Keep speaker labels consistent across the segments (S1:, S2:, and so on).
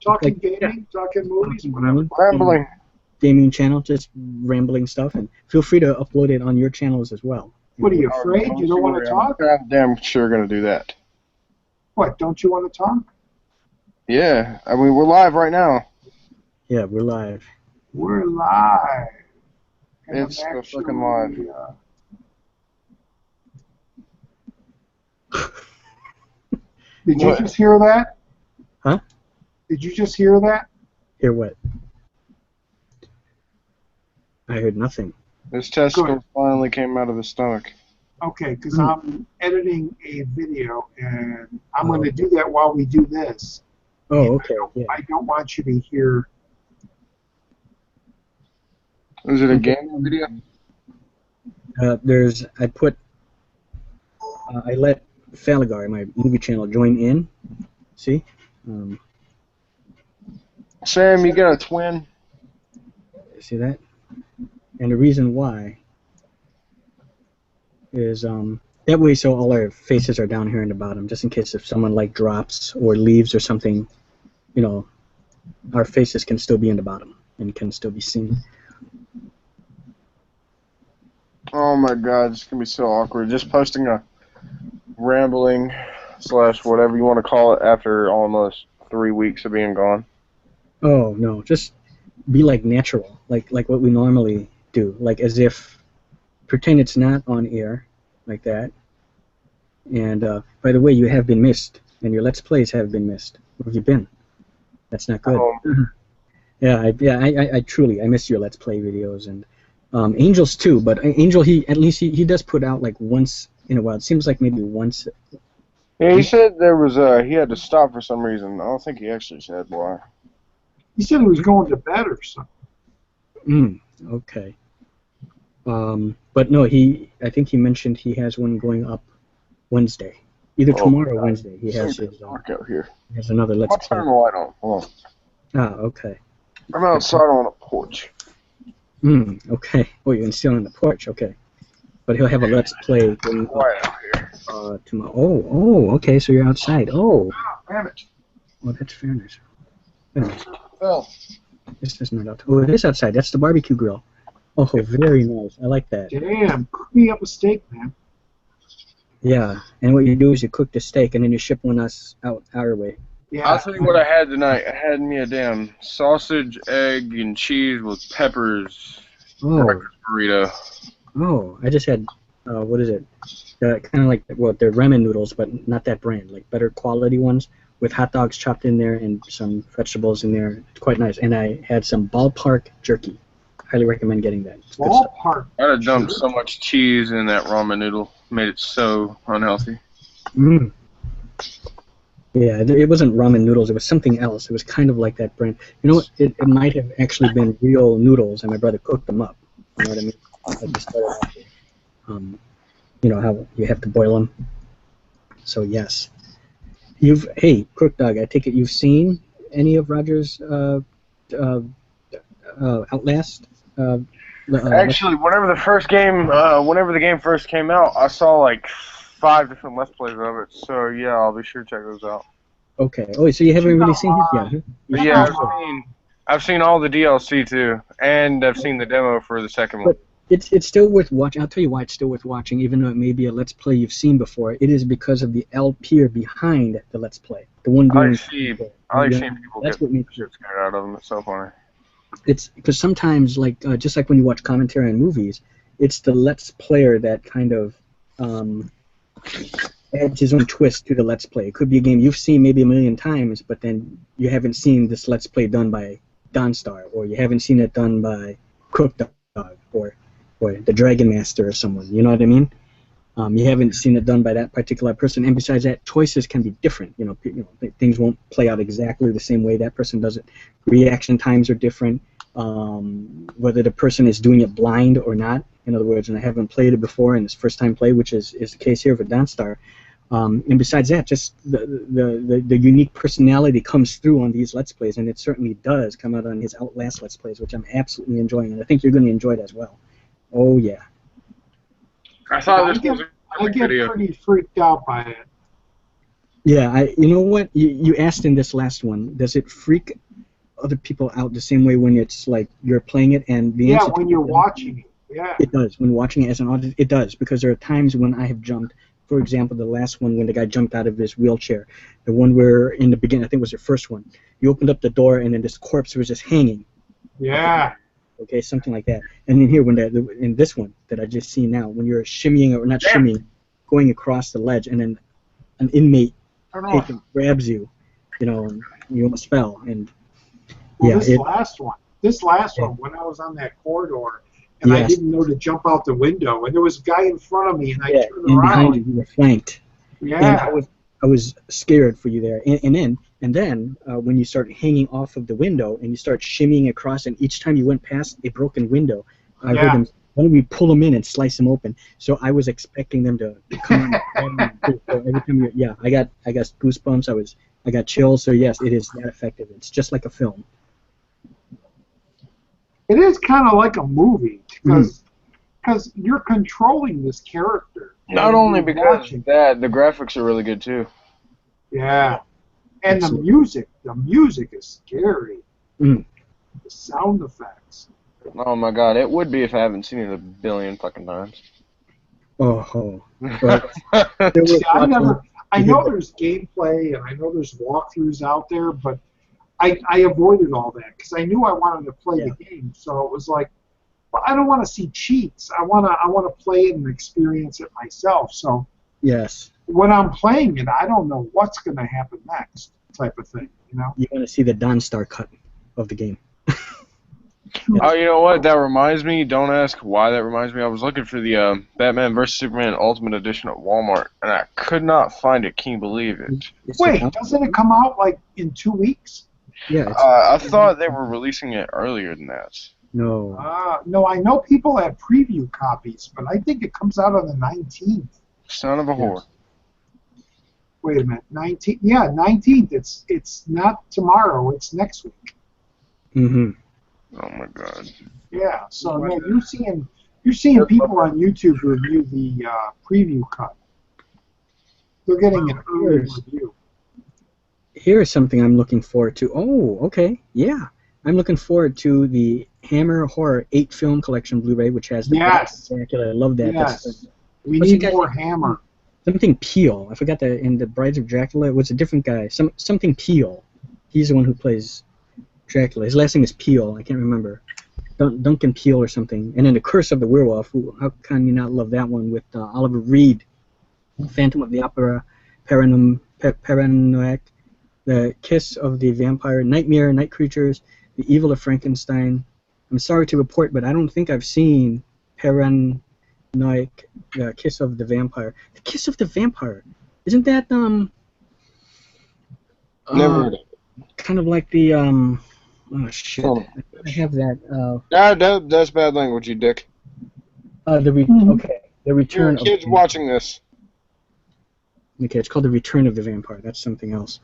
S1: Talking
S2: like,
S1: gaming, talking movies,
S2: talking
S1: whatever.
S2: gaming,
S3: Rambling.
S2: gaming channel, just rambling stuff, and feel free to upload it on your channels as well.
S1: What are you afraid? You don't want to talk?
S3: I'm damn sure going to do that.
S1: What? Don't you want to talk?
S3: Yeah, I mean, we're live right now.
S2: Yeah, we're live.
S1: We're live. And
S3: It's
S1: I'm
S3: so fucking live.
S1: Did you
S3: What?
S1: just hear that?
S2: Huh?
S1: Did you just hear that?
S2: Hear what? I heard nothing.
S3: His testicle finally came out of his stomach.
S1: Okay, because I'm editing a video, and I'm going to do that while we do this.
S2: Oh, okay. Yeah.
S1: I don't want you to hear.
S3: Is it a gaming video?
S2: I let Falagar, my movie channel, join in. See?
S3: Sam, you got a twin?
S2: See that? And the reason why is that way, so all our faces are down here in the bottom, just in case if someone like drops or leaves or something, you know, our faces can still be in the bottom and can still be seen.
S3: Oh my god, it's going to be so awkward. Just posting a rambling / whatever you want to call it after almost 3 weeks of being gone.
S2: Oh no, just be like natural, like what we normally do, like as if pretend it's not on air, like that. And by the way, you have been missed, and your Let's Plays have been missed. Where have you been? That's not good. Yeah, I truly miss your Let's Play videos, and Angel's too. But Angel, he does put out like once in a while. It seems like maybe once.
S3: Yeah, he said there was he had to stop for some reason. I don't think he actually said why.
S1: He said he was going to bed or something.
S2: Okay. But no, I think he mentioned he has one going up Wednesday. Either tomorrow or Wednesday. He has his.
S3: Dark out here.
S2: He has another Let's
S3: I'll
S2: Play.
S3: turn the light on. Hold on.
S2: Ah, okay.
S3: I'm outside on a porch.
S2: Okay. Oh, you're still on the porch. Okay. But he'll have a Let's Play going
S3: Right out here.
S2: tomorrow. Oh, okay. So you're outside. Oh.
S1: Damn it.
S2: Oh, that's fairness. Wait a minute.
S3: Well,
S2: This is not out. Oh, it is outside. That's the barbecue grill. Oh, very nice. I like that.
S1: Damn, cook me up a steak, man.
S2: Yeah. And what you do is you cook the steak and then you ship one us out our way.
S1: Yeah.
S3: I'll tell you what I had tonight. I had me a damn sausage, egg, and cheese with peppers.
S2: Oh.
S3: Breakfast burrito.
S2: Oh, I just had, what is it? Kind of like, well, they're ramen noodles, but not that brand, like better quality ones with hot dogs chopped in there and some vegetables in there. It's quite nice. And I had some ballpark jerky. Highly recommend getting that. It's good stuff.
S1: Ballpark.
S3: I'd have dumped so much cheese in that ramen noodle. Made it so unhealthy.
S2: Yeah, it wasn't ramen noodles. It was something else. It was kind of like that brand. You know what? It might have actually been real noodles, and my brother cooked them up. You know what I mean? Like they started off with, you know how you have to boil them. So yes, hey, Crook Dog, I take it you've seen any of Roger's Outlast?
S3: Actually, whenever the game first came out, I saw like 5 different Let's Plays of it. So yeah, I'll be sure to check those out.
S2: Okay. Oh, so you haven't really seen it yet? Huh?
S3: But yeah, I've seen all the DLC too, and I've seen the demo for the second one.
S2: But it's still worth watching. I'll tell you why it's still worth watching, even though it may be a Let's Play you've seen before. It is because of the LP behind the Let's Play. The one doing.
S3: I like seeing people
S2: That's
S3: get
S2: what makes
S3: shit scared out of them. It's so funny.
S2: It's because sometimes, like just like when you watch commentary on movies, it's the Let's Player that kind of adds his own twist to the Let's Play. It could be a game you've seen maybe a million times, but then you haven't seen this Let's Play done by Dawnstar, or you haven't seen it done by Crook Dog, or the Dragon Master or someone. You know what I mean? You haven't seen it done by that particular person, and besides that, choices can be different. You know, things won't play out exactly the same way that person does it. Reaction times are different. Whether the person is doing it blind or not, in other words, and I haven't played it before, and it's first time play, which is the case here for Dawnstar. And besides that, just the unique personality comes through on these Let's Plays, and it certainly does come out on his Outlast Let's Plays, which I'm absolutely enjoying, and I think you're going to enjoy it as well. Oh yeah.
S3: I thought this was a
S1: I get
S3: video.
S1: pretty freaked out by it.
S2: Yeah, you know what? You asked in this last one, does it freak other people out the same way when it's like you're playing it? And the
S1: Yeah,
S2: answer
S1: when
S2: to
S1: you're
S2: it,
S1: watching it. Yeah.
S2: it does. When watching it as an audience, it does, because there are times when I have jumped. For example, the last one when the guy jumped out of his wheelchair, the one where in the beginning, I think it was the first one, you opened up the door and then this corpse was just hanging.
S1: Yeah.
S2: Okay, something like that. And in here, in this one that I just seen now, when you're shimmying or not shimmying, going across the ledge, and then an inmate grabs you, and you almost fell. And
S1: well, this last one, when I was on that corridor, and I didn't know to jump out the window, and there was a guy in front of me, and I turned around.
S2: Behind you were flanked.
S1: Yeah.
S2: And I was scared for you there. And then when you start hanging off of the window and you start shimmying across, and each time you went past a broken window, I heard them. Why don't we pull them in and slice them open? So I was expecting them to come on. So every time I got goosebumps. I got chills. So yes, it is that effective. It's just like a film.
S1: It is kind of like a movie because you're controlling this character.
S3: Not only because of that, the graphics are really good too.
S1: Yeah, and the music is scary. The sound effects.
S3: Oh my god, it would be if I haven't seen it a billion fucking times.
S2: Oh.
S1: I know there's gameplay and I know there's walkthroughs out there, but I avoided all that because I knew I wanted to play the game. So it was like, well, I don't want to see cheats. I want to play it and experience it myself. So when I'm playing it, I don't know what's going to happen next, type of thing. You
S2: want to see the Dawnstar cut of the game.
S3: Oh, you know what? That reminds me. Don't ask why that reminds me. I was looking for the Batman vs Superman Ultimate Edition at Walmart, and I could not find it. Can you believe it?
S1: Wait, doesn't it come out like in 2 weeks?
S2: Yeah.
S3: I thought they were releasing it earlier than that.
S2: No.
S1: No, I know people have preview copies, but I think it comes out on the 19th.
S3: Son of a whore.
S1: Wait a minute, 19th? Yeah, 19th. It's not tomorrow. It's next week.
S2: Mm-hmm.
S3: Oh my god.
S1: Yeah. So no, you're seeing people on YouTube review the preview cut. They're getting an early review.
S2: Here's something I'm looking forward to. Oh, okay. Yeah. I'm looking forward to the Hammer Horror 8-film collection Blu-ray, which has the Dracula. I love that.
S1: Yes. We need more Hammer.
S2: Something Peel. I forgot that in the Brides of Dracula. It was a different guy. Something Peel. He's the one who plays Dracula. His last name is Peel. I can't remember. Duncan Peel or something. And then The Curse of the Werewolf. How can you not love that one with Oliver Reed, Phantom of the Opera, Paranoid, The Kiss of the Vampire, Nightmare, Night Creatures, The Evil of Frankenstein. I'm sorry to report, but I don't think I've seen Paranoid, The Kiss of the Vampire. The Kiss of the Vampire. Isn't that
S3: Never heard of it.
S2: Kind of like the oh shit. I have that.
S3: That's bad language, you dick.
S2: The Return.
S3: Your kids watching this.
S2: Okay, it's called The Return of the Vampire. That's something else.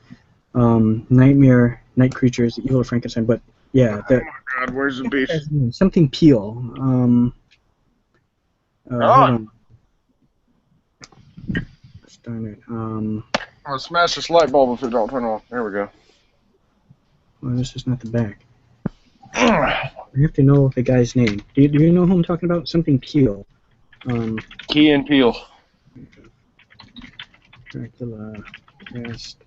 S2: Nightmare, Night Creatures, The Evil of Frankenstein. But yeah,
S3: oh my god, where's the beef?
S2: Something Peel. Hold on. Darn it.
S3: I'll smash this light bulb if it don't turn on. There we go.
S2: Well, this is not the back. I have to know the guy's name. Do you know who I'm talking about? Something Peel.
S3: Key and Peel.
S2: Dracula. Cast.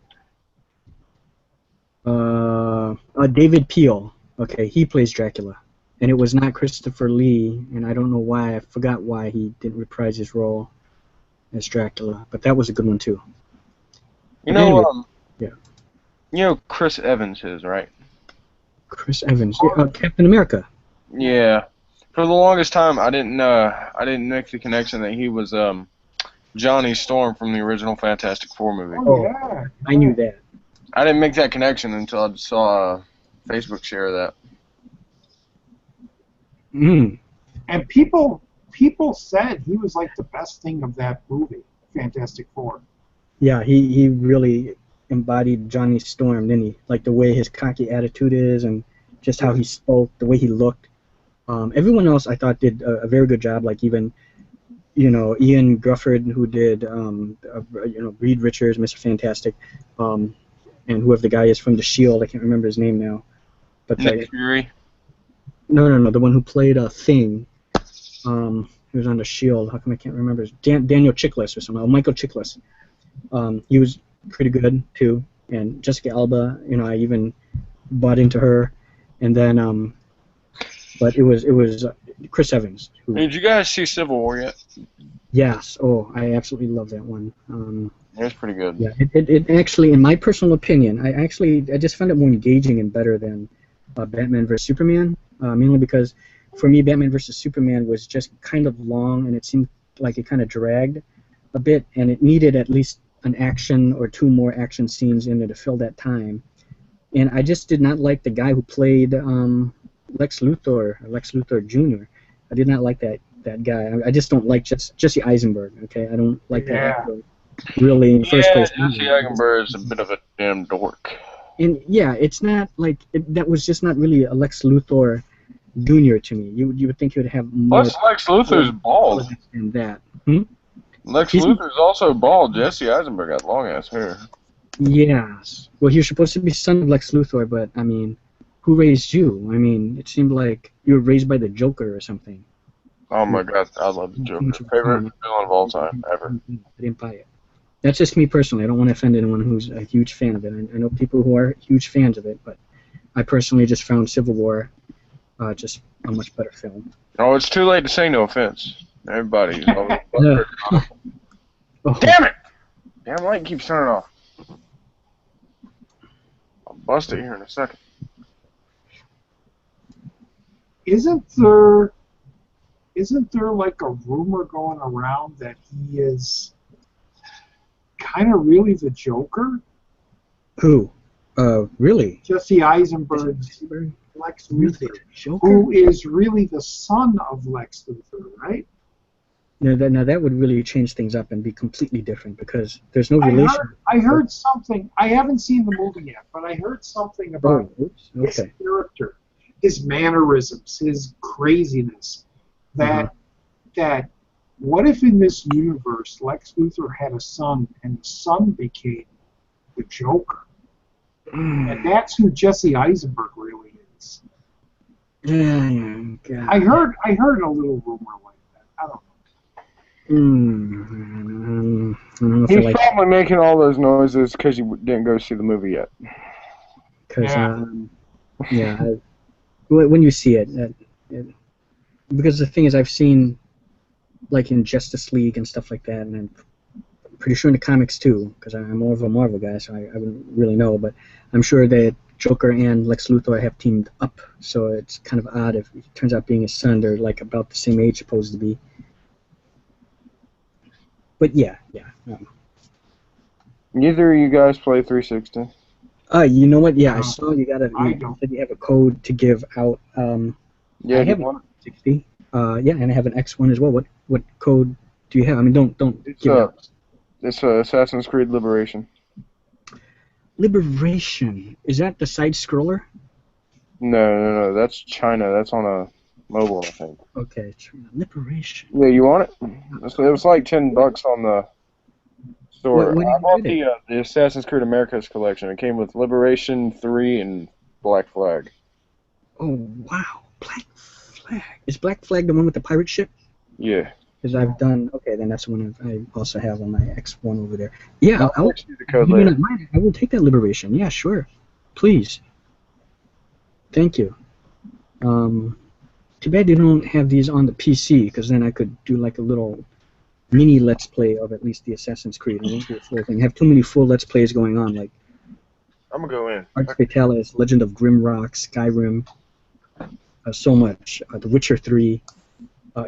S2: David Peel. Okay, he plays Dracula. And it was not Christopher Lee, and I don't know why. I forgot why he didn't reprise his role as Dracula. But that was a good one, too.
S3: You know,
S2: anyway, yeah.
S3: You know Chris Evans is, right?
S2: Chris Evans. Yeah, Captain America.
S3: Yeah. For the longest time, I didn't make the connection that he was Johnny Storm from the original Fantastic Four movie.
S1: Oh, yeah.
S2: I knew that.
S3: I didn't make that connection until I saw Facebook share that.
S2: Mm.
S1: And people said he was like the best thing of that movie, Fantastic Four.
S2: Yeah, he really embodied Johnny Storm, didn't he? Like the way his cocky attitude is and just how he spoke, the way he looked. Everyone else I thought did a very good job, like even Ian Grufford, who did Reed Richards, Mr. Fantastic, and whoever the guy is from The Shield, I can't remember his name now. But
S3: Nick Fury.
S2: No, the one who played Thing. He was on The Shield. How come I can't remember? Daniel Chiklis or something. Oh, Michael Chiklis. He was pretty good too. And Jessica Alba, I even bought into her. And then, but it was Chris Evans.
S3: Did you guys see Civil War yet?
S2: Yes. Oh, I absolutely love that one.
S3: It was pretty good.
S2: Yeah. It actually, in my personal opinion, I just found it more engaging and better than Batman vs Superman. Mainly because, for me, Batman vs Superman was just kind of long, and it seemed like it kind of dragged a bit, and it needed at least an action or two more action scenes in it to fill that time. And I just did not like the guy who played Lex Luthor Jr. I did not like that guy. I just don't like Jesse Eisenberg. Okay, I don't like that actor really in the first place.
S3: Jesse Eisenberg is a bit of a damn dork.
S2: And yeah, it's not like that was just not really a Lex Luthor Jr. to me. You would think he would have more.
S3: Plus, Lex Luthor's bald.
S2: Than that.
S3: Lex Luthor's also bald. Jesse Eisenberg got long ass hair.
S2: Yes. Well, he was supposed to be son of Lex Luthor, but I mean, who raised you? I mean, it seemed like you were raised by the Joker or something.
S3: Oh my God, I love the Joker. Favorite villain of all time ever.
S2: I didn't buy it. That's just me personally. I don't want to offend anyone who's a huge fan of it. I know people who are huge fans of it, but I personally just found Civil War just a much better film.
S3: Oh, it's too late to say no offense. Everybody's always
S2: Oh.
S3: Damn it! Damn light keeps turning off. I'll bust it here in a second.
S1: Isn't there like a rumor going around that he is kind of really the Joker?
S2: Who? Really?
S1: Jesse Eisenberg's Lex Luthor, who is really the son of Lex Luthor, right?
S2: Now that would really change things up and be completely different because there's no relation.
S1: I heard something. I haven't seen the movie yet, but I heard something about his character, his mannerisms, his craziness. That what if in this universe Lex Luthor had a son and the son became the Joker? And that's who Jesse Eisenberg really is.
S2: God.
S1: I heard a little rumor like that. I don't know.
S2: I don't know if
S3: He's probably making all those noises because you didn't go see the movie yet.
S2: Because when you see it, because the thing is, I've seen like in Justice League and stuff like that, and I'm pretty sure in the comics too, because I'm more of a Marvel guy, so I wouldn't really know, but I'm sure that Joker and Lex Luthor have teamed up, so it's kind of odd if it turns out being his son. They're like about the same age, supposed to be. But yeah.
S3: Neither of you guys play 360.
S2: You know what? Yeah, I saw you said you have a code to give out.
S3: Yeah,
S2: I have a 60. And I have an X1 as well. What code do you have? I mean, don't give it up.
S3: It's Assassin's Creed Liberation.
S2: Liberation. Is that the side scroller?
S3: No. That's China. That's on a mobile, I think.
S2: Okay, Liberation.
S3: Yeah, you want it? It was like $10 on the store. I bought the Assassin's Creed Americas collection. It came with Liberation 3 and Black Flag.
S2: Oh wow, Black Flag. Is Black Flag the one with the pirate ship?
S3: Yeah.
S2: Because I've done. Okay, then that's the one I also have on my X1 over there. Yeah,
S3: I'll text you the code later.
S2: I will take that Liberation. Yeah, sure. Please. Thank you. Too bad they don't have these on the PC, because then I could do like a little mini Let's Play of at least the Assassin's Creed. I won't do a full thing. I have too many full Let's Plays going on, like
S3: I'm gonna go in.
S2: Arx Fatalis, Legend of Grimrock, Skyrim, so much. The Witcher 3,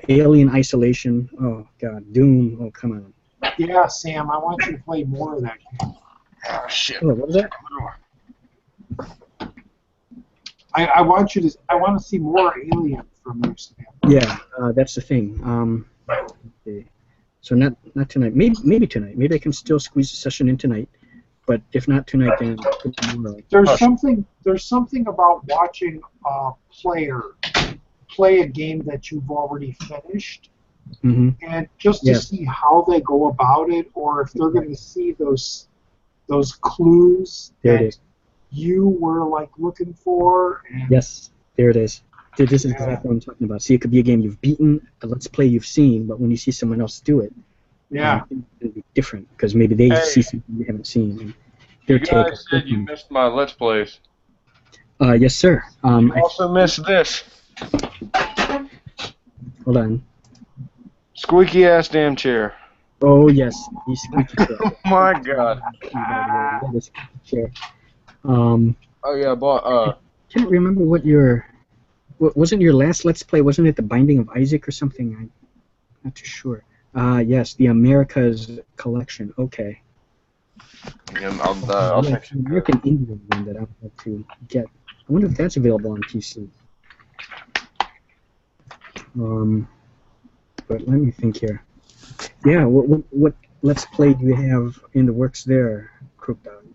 S2: Alien Isolation. Oh God, Doom. Oh come on.
S1: Yeah, Sam, I want you to play more of that game.
S3: Oh shit.
S2: Oh, what was that?
S1: I want to see more Alien from you, Sam.
S2: Yeah, that's the thing. Okay. So not tonight. Maybe tonight. Maybe I can still squeeze a session in tonight. But if not tonight, then tomorrow.
S1: There's something about watching a player play a game that you've already finished and just to see how they go about it, or if they're going to see those clues that you were like looking for. And
S2: yes, there it is. This is exactly what I'm talking about. See, it could be a game you've beaten, a Let's Play you've seen, but when you see someone else do it, it's going to be different because maybe they see something you haven't seen. And
S3: you guys said you missed my Let's Plays.
S2: Yes, sir.
S3: You also missed this.
S2: Hold on.
S3: Squeaky ass damn chair.
S2: Oh yes, the squeaky chair.
S3: Oh my god.
S2: The squeaky chair.
S3: Oh yeah, I bought.
S2: Can't remember what wasn't your last Let's Play? Wasn't it the Binding of Isaac or something? I'm not too sure. Yes, the America's Collection. Okay.
S3: Yeah, I'll
S2: the American Indian one that I'd like to get. I wonder if that's available on PC. But let me think here. Yeah, what Let's Play do you have in the works there, Crookdog?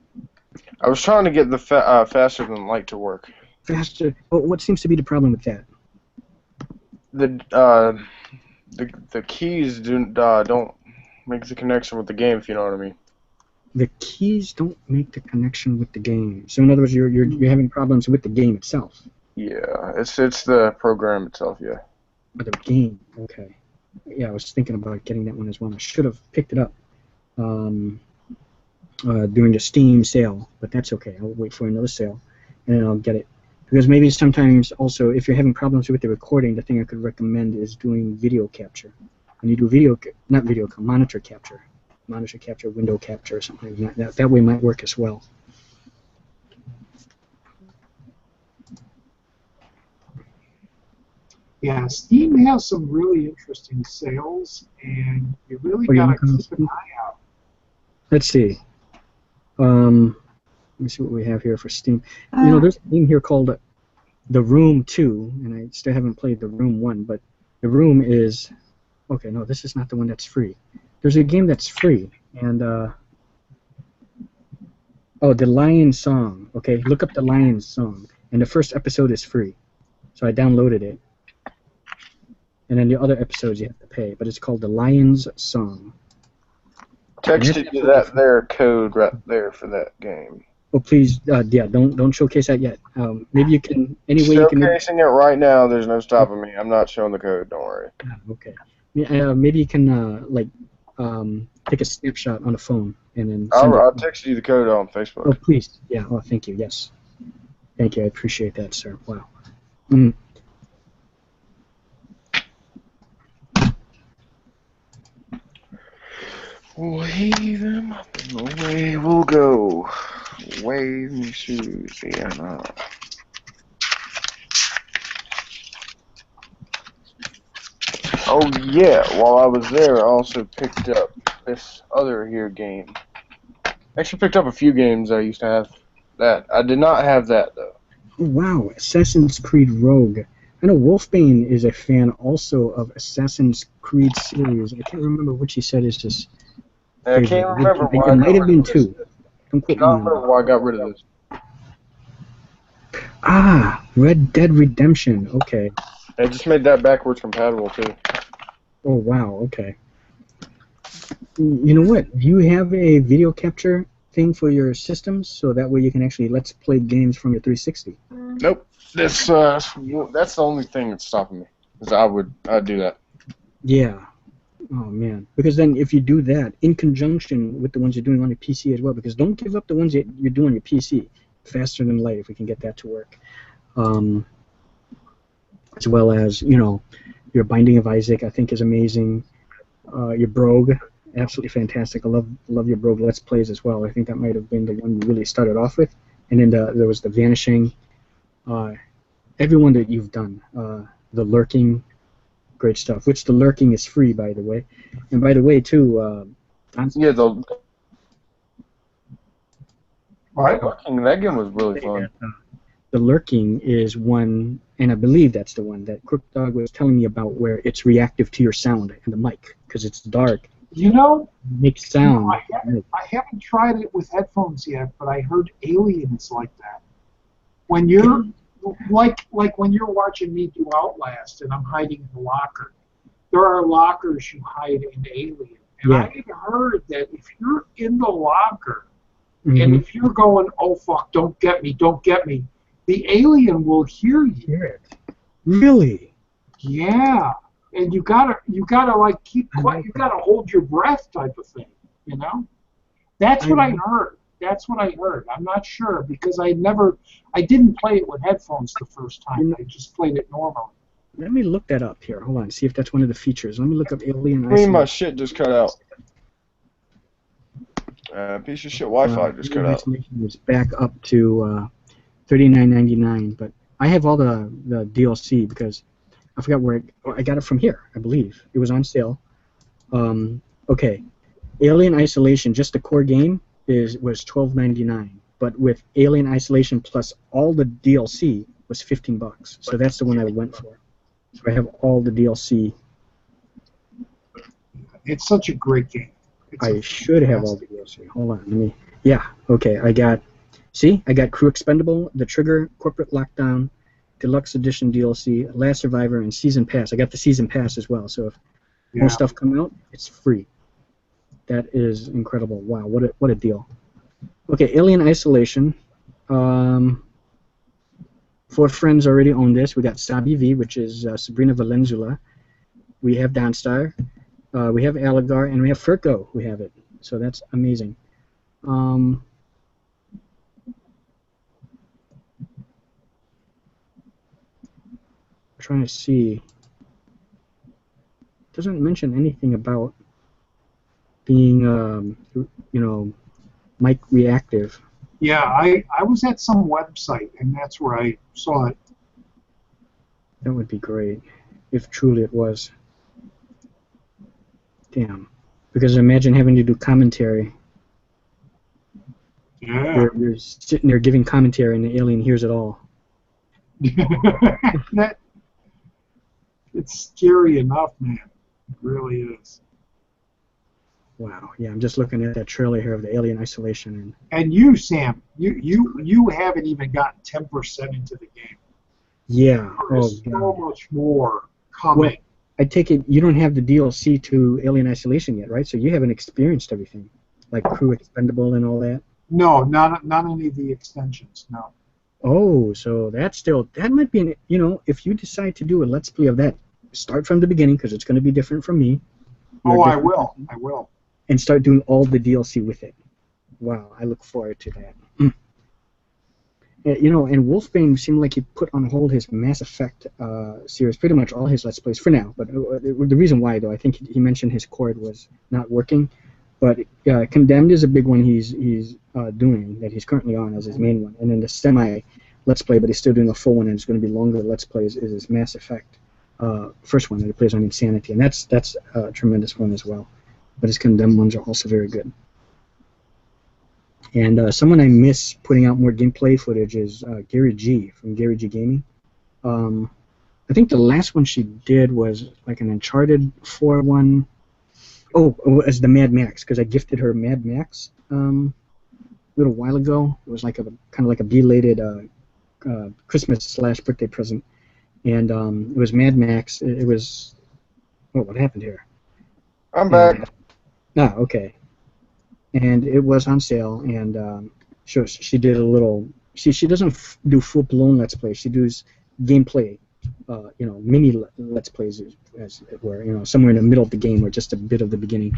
S3: I was trying to get the faster than light to work.
S2: Faster? Oh, what seems to be the problem with that?
S3: The keys don't make the connection with the game, if you know what I mean.
S2: The keys don't make the connection with the game. So in other words, you're having problems with the game itself.
S3: Yeah, it's the program itself. Yeah.
S2: But the game, okay. Yeah, I was thinking about getting that one as well. I should have picked it up during the Steam sale, but that's okay. I'll wait for another sale, and then I'll get it. Because maybe sometimes also, if you're having problems with the recording, the thing I could recommend is doing video capture. When you do monitor capture. Monitor capture, window capture, or something like that. That way might work as well.
S1: Yeah, Steam has some really interesting sales, and you really got to keep an eye out.
S2: Let's see. Let me see what we have here for Steam. You know, there's a game here called The Room 2, and I still haven't played The Room 1, but The Room is... Okay, no, this is not the one that's free. There's a game that's free, and... Oh, The Lion Song. Okay, look up The Lion Song, and the first episode is free. So I downloaded it. And then the other episodes you have to pay, but it's called The Lion's Song.
S3: Texted you that there code right there for that game.
S2: Oh please, yeah, don't showcase that yet. Maybe you can. Anyway, you can.
S3: Showcasing it right now. There's no stopping me. I'm not showing the code. Don't worry.
S2: Okay. Maybe you can take a snapshot on the phone and then.
S3: I'll text you the code on Facebook.
S2: Oh please, yeah. Oh, thank you. Yes. Thank you. I appreciate that, sir. Wow.
S3: Wave them up and away we'll go. Wave me Susanna. Oh yeah, while I was there I also picked up this other here game. I actually picked up a few games I used to have that. I did not have that though.
S2: Wow, Assassin's Creed Rogue. I know Wolfbane is a fan also of Assassin's Creed series. I can't remember which he said is his.
S3: I can't remember why.
S2: It might have been two. Don't quote me.
S3: I don't remember why I got rid of this.
S2: Ah, Red Dead Redemption. Okay.
S3: I just made that backwards compatible too.
S2: Oh wow. Okay. You know what? Do you have a video capture thing for your systems so that way you can actually let's play games from your 360?
S3: Nope. That's the only thing that's stopping me. Is I'd do that.
S2: Yeah. Oh man, because then if you do that in conjunction with the ones you're doing on your PC as well, because don't give up the ones that you're doing on your PC. Faster than light, if we can get that to work. As well as, you know, your Binding of Isaac, I think is amazing. Your Brogue, absolutely fantastic. I love your Brogue Let's Plays as well. I think that might have been the one you really started off with. And then there was the Vanishing. Everyone that you've done, the Lurking. Great stuff. Which the Lurking is free, by the way. And by the way, too.
S3: Yeah, the Lurking, that game was really fun.
S2: The Lurking is one, and I believe that's the one that Crookdog was telling me about, where it's reactive to your sound and the mic because it's dark.
S1: You know,
S2: it makes sound.
S1: I haven't tried it with headphones yet, but I heard Alien is like that. When you're like when you're watching me do Outlast and I'm hiding in the locker, there are lockers you hide in Alien. And
S2: Yeah.
S1: I heard that if you're in the locker,
S2: Mm-hmm.
S1: and if you're going, oh fuck, don't get me, the alien will hear you.
S2: Hear it. Really?
S1: Yeah. And you gotta like keep quiet. You gotta hold your breath, type of thing. You know. That's what I heard. That's what I heard. I'm not sure because I didn't play it with headphones the first time. I just played it normally.
S2: Let me look that up here. Hold on, see if that's one of the features. Let me look up Alien
S3: I mean, my
S2: Isolation.
S3: shit just cut out. Piece of shit Wi-Fi just cut out.
S2: It's back up to $39.99, but I have all the DLC because I forgot where I got it from here. I believe it was on sale. Okay, Alien Isolation, just the core game was $12.99, but with Alien Isolation plus all the DLC was $15. So that's the one I went for. So I have all the DLC.
S1: It's such a great game.
S2: I should have all the DLC. Hold on, let me. Yeah, okay. I got Crew Expendable, The Trigger, Corporate Lockdown, Deluxe Edition DLC, Last Survivor, and Season Pass. I got the Season Pass as well. So if more stuff come out, it's free. That is incredible. Wow, what a deal. Okay, Alien Isolation. 4 friends already own this. We got Sabi V, which is Sabrina Valenzuela. We have Dawnstar. We have Falagar, and we have Furco. We have it. So that's amazing. I'm trying to see. It doesn't mention anything about being, mic reactive.
S1: Yeah, I was at some website, and that's where I saw it.
S2: That would be great, if truly it was. Damn. Because imagine having to do commentary.
S1: Yeah.
S2: You're sitting there giving commentary, and the alien hears it all.
S1: It's scary enough, man. It really is.
S2: Wow. Yeah, I'm just looking at that trailer here of the Alien Isolation.
S1: And you, Sam, you haven't even gotten 10% into the game.
S2: Yeah.
S1: There's so much more coming.
S2: Well, I take it you don't have the DLC to Alien Isolation yet, right? So you haven't experienced everything, like Crew Expendable and all that?
S1: No, not any of the extensions, no.
S2: Oh, so that might be, if you decide to do a Let's Play of that, start from the beginning, because it's going to be different from me.
S1: I will.
S2: And start doing all the DLC with it. Wow, I look forward to that. And Wolfbane seemed like he put on hold his Mass Effect series, pretty much all his Let's Plays for now. But the reason why, though, I think he mentioned his cord was not working. But Condemned is a big one he's doing, that he's currently on as his main one. And then the semi-Let's Play, but he's still doing a full one, and it's going to be longer Let's Plays, is his Mass Effect first one that he plays on Insanity. And that's a tremendous one as well. But his Condemned ones are also very good. And someone I miss putting out more gameplay footage is Gary G from Gary G Gaming. I think the last one she did was like an Uncharted 4 one. Oh, as the Mad Max, because I gifted her Mad Max a little while ago. It was like kind of like a belated Christmas/birthday present, and it was Mad Max. It was. Oh, what happened here?
S3: I'm back.
S2: Okay. And it was on sale, and she did a little. She doesn't do full blown Let's Play. She does gameplay, mini Let's Plays, as it were, somewhere in the middle of the game or just a bit of the beginning,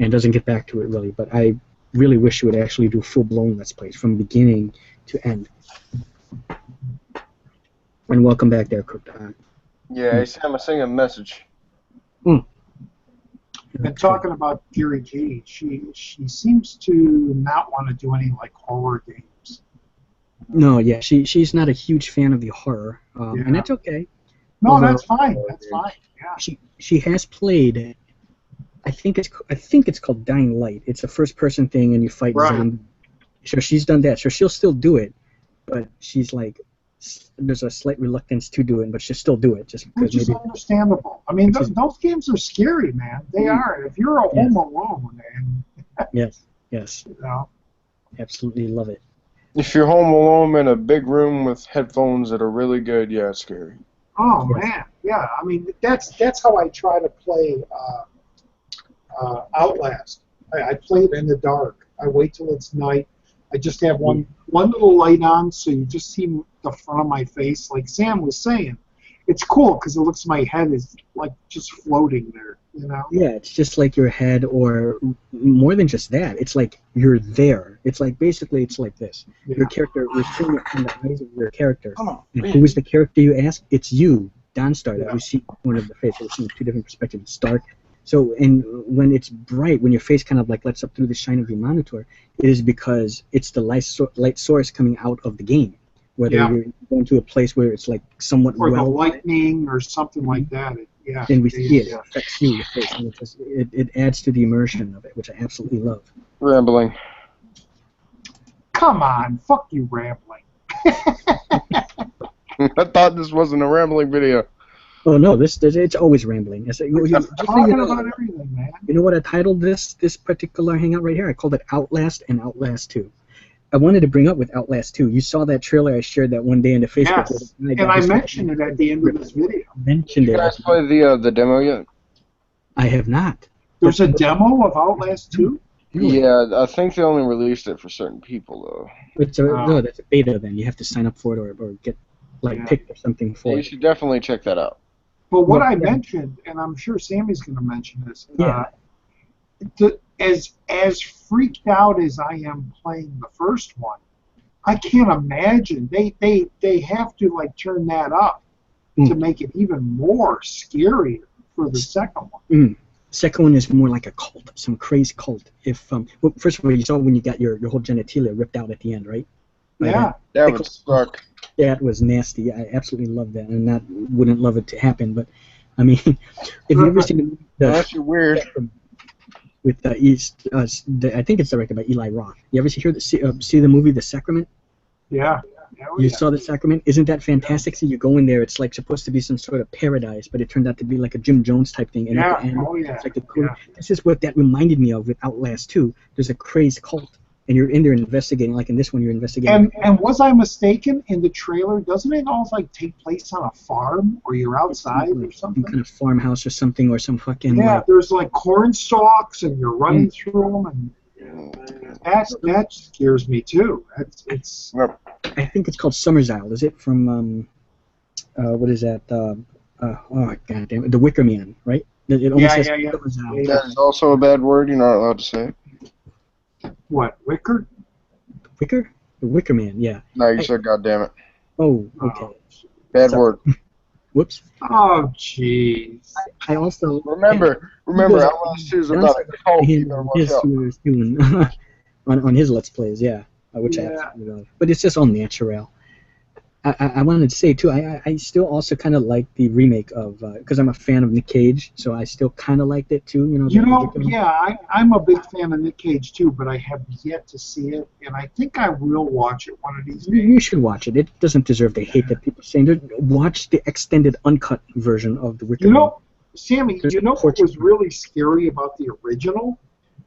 S2: and doesn't get back to it really. But I really wish she would actually do full blown Let's Plays from beginning to end. And welcome back there, Cook.
S3: Yeah, Sam, I sent a message.
S1: And talking about Gary G, she seems to not want to do any like horror games.
S2: No, yeah, she's not a huge fan of the horror, and that's okay.
S1: No,
S2: Although,
S1: that's fine. That's fine. Yeah.
S2: She has played. I think it's called Dying Light. It's a first-person thing, and you fight zombies. So she's done that. So she'll still do it, but she's like, there's a slight reluctance to do it, but she'll still do it just because.
S1: Which is understandable. I mean, those games are scary, man. They are. If you're a home alone, and
S2: yes, absolutely love it.
S3: If you're home alone in a big room with headphones that are really good, yeah, it's scary.
S1: Oh man, yeah. I mean, that's how I try to play Outlast. I play it in the dark. I wait till it's night. I just have one little light on, so you just see the front of my face. Like Sam was saying, it's cool because it looks my head is like just floating there. You know?
S2: Yeah, it's just like your head, or more than just that. It's like you're there. It's like basically it's like this.
S1: Yeah.
S2: Your character, we're seeing it from the eyes of your character.
S3: Oh,
S2: And who is the character you ask? It's you, Dawnstar, that
S1: Yeah.
S2: we see one of the face. We're seeing two different perspectives. It's dark. So, and when it's bright, when your face kind of like lets up through the shine of your monitor, it is because it's the light source coming out of the game. Whether
S1: Yeah.
S2: you're going to a place where it's like somewhat
S1: Or the
S2: well,
S1: lightning or something like that. Yeah.
S2: then we see it affects you, your face, and it adds to the immersion of it, which I absolutely love.
S3: Rambling.
S1: Come on, fuck you, rambling.
S3: I thought this wasn't a rambling video.
S2: Oh no, it's always rambling. Just so
S1: Talking
S2: you know,
S1: about everything, man.
S2: you know what I titled this particular hangout right here? I called it Outlast and Outlast 2. I wanted to bring up with Outlast 2. You saw that trailer I shared that one day in the Facebook.
S1: Yes, and I mentioned it at the end of this video.
S2: Mentioned
S3: Did you
S2: it.
S3: guys play the demo yet?
S2: I have not.
S1: There's a demo of Outlast 2?
S3: Yeah, I think they only released it for certain people though.
S2: No, that's a beta then. You have to sign up for it or get picked or something
S3: Yeah,
S2: for
S3: you
S2: it.
S3: should definitely check that out.
S1: But what
S2: Well,
S1: I
S2: yeah.
S1: mentioned, and I'm sure Sammy's going to mention this,
S2: Yeah.
S1: As freaked out as I am playing the first one, I can't imagine they have to like turn that up to make it even more scary for the second one.
S2: Second one is more like a cult, some crazy cult. If well, first of all, you saw when you got your whole genitalia ripped out at the end, right?
S1: Yeah.
S3: That would suck.
S2: That was nasty. I absolutely love that, and wouldn't love it to happen. But I mean, if you ever seen
S3: That's weird.
S2: with I think it's directed by Eli Roth. You ever see the movie The Sacrament?
S1: Yeah.
S2: You saw The Sacrament? Isn't that fantastic? So you go in there, it's like supposed to be some sort of paradise, but it turned out to be like a Jim Jones type thing. And at the end, it's like this is what that reminded me of with Outlast 2. There's a crazed cult, and you're in there investigating. Like in this one, you're investigating.
S1: And was I mistaken in the trailer? Doesn't it all like take place on a farm, or you're outside or something?
S2: Some kind of farmhouse or something, or some fucking.
S1: Yeah, there's like corn stalks, and you're running through them, and that scares me too. It's.
S2: I think it's called Summer's Isle. Is it from what is that? Oh god damn it, The Wicker Man, right? It almost says Summer's Isle.
S3: That is also a bad word. You're not allowed to say it.
S1: What, Wicker?
S2: Wicker? The Wicker Man, yeah.
S3: No, you said God damn it.
S2: Oh, okay.
S3: Bad
S2: Sorry.
S3: word.
S2: Whoops.
S1: Oh, jeez.
S2: I also
S3: Remember, Outlast 2 is about a cult. You better watch out.
S2: was doing on his Let's Plays, yeah, which I absolutely love. But it's just all natural. I wanted to say too, I still also kind of like the remake of because I'm a fan of Nick Cage, so I still kind of liked it too.
S1: I'm a big fan of Nick Cage too, but I have yet to see it, and I think I will watch it one of these days.
S2: You should watch it. It doesn't deserve the hate that people are saying. Watch the extended, uncut version of the Wicker Man.
S1: Sammy, what was really scary about the original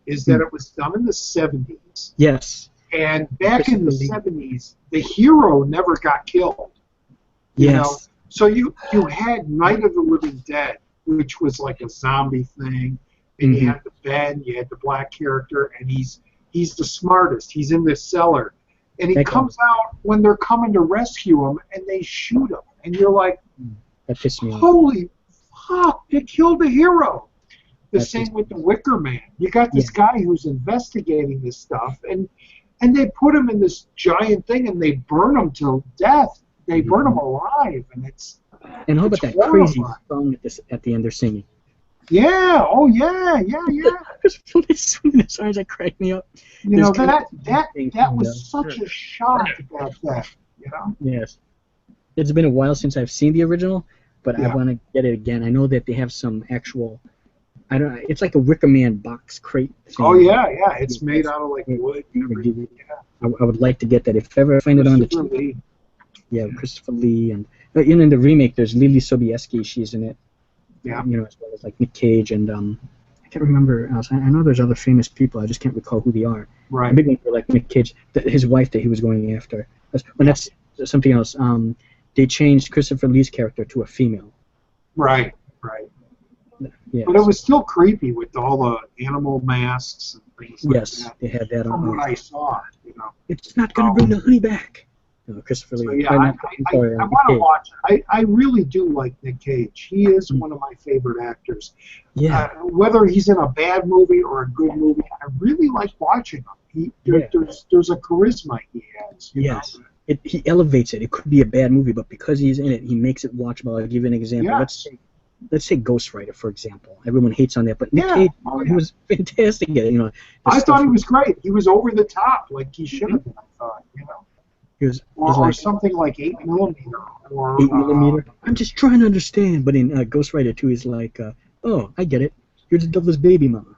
S1: is that it was done in the 70s.
S2: Yes.
S1: And back in the 70s, the hero never got killed. You know? So you had Night of the Living Dead, which was like a zombie thing, and you had the Ben, you had the black character, and he's the smartest. He's in this cellar, and he comes out when they're coming to rescue him, and they shoot him, and you're like,
S2: that pissed me off.
S1: Holy fuck! They killed the hero. The same with the Wicker Man. You got this guy who's investigating this stuff, and they put him in this giant thing, and they burn him to death. They burn him alive, and it's.
S2: And how about that crazy song at the end they're singing?
S1: Yeah. Oh yeah.
S2: The songs that cracked me up.
S1: That was such a shock back then. You know.
S2: Yes. It's been a while since I've seen the original, but I want to get it again. I know that they have some actual. I don't know. It's like a Wicker Man box crate thing.
S1: Oh yeah. It's made out of like wood.
S2: I would like to get that if ever I find it on the TV. Yeah, Christopher Lee, and in the remake there's Lily Sobieski. She's in it.
S1: Yeah.
S2: As well as like Nick Cage and I can't remember else. I know there's other famous people. I just can't recall who they are.
S1: Right.
S2: A big one for like Nick Cage, his wife that he was going after. But that's something else. They changed Christopher Lee's character to a female.
S1: Right, right.
S2: Yeah.
S1: But it was still creepy with all the animal masks and things like
S2: Yes,
S1: that.
S2: they had that
S1: From
S2: on.
S1: what I saw, you know.
S2: It's not going to bring the honey back. Christopher
S1: So
S2: Lee.
S1: yeah,
S2: I'm
S1: I
S2: sorry,
S1: want
S2: Nick
S1: to
S2: Cage.
S1: watch it. I really do like Nick Cage. He is one of my favorite actors.
S2: Yeah.
S1: Whether he's in a bad movie or a good movie, I really like watching him. There's a charisma he has. You
S2: Yes.
S1: know?
S2: He elevates it. It could be a bad movie, but because he's in it, he makes it watchable. I'll give you an example.
S1: Yes.
S2: Let's say Ghost Rider, for example. Everyone hates on that, but Nick Cage, he was fantastic at it. You know,
S1: I thought he was great. He was over the top, like he should have been. I thought, you know. Or something like 8mm or
S2: 8mm. I'm just trying to understand. But in Ghost Rider 2, he's like, oh, I get it. You're the devil's baby mama.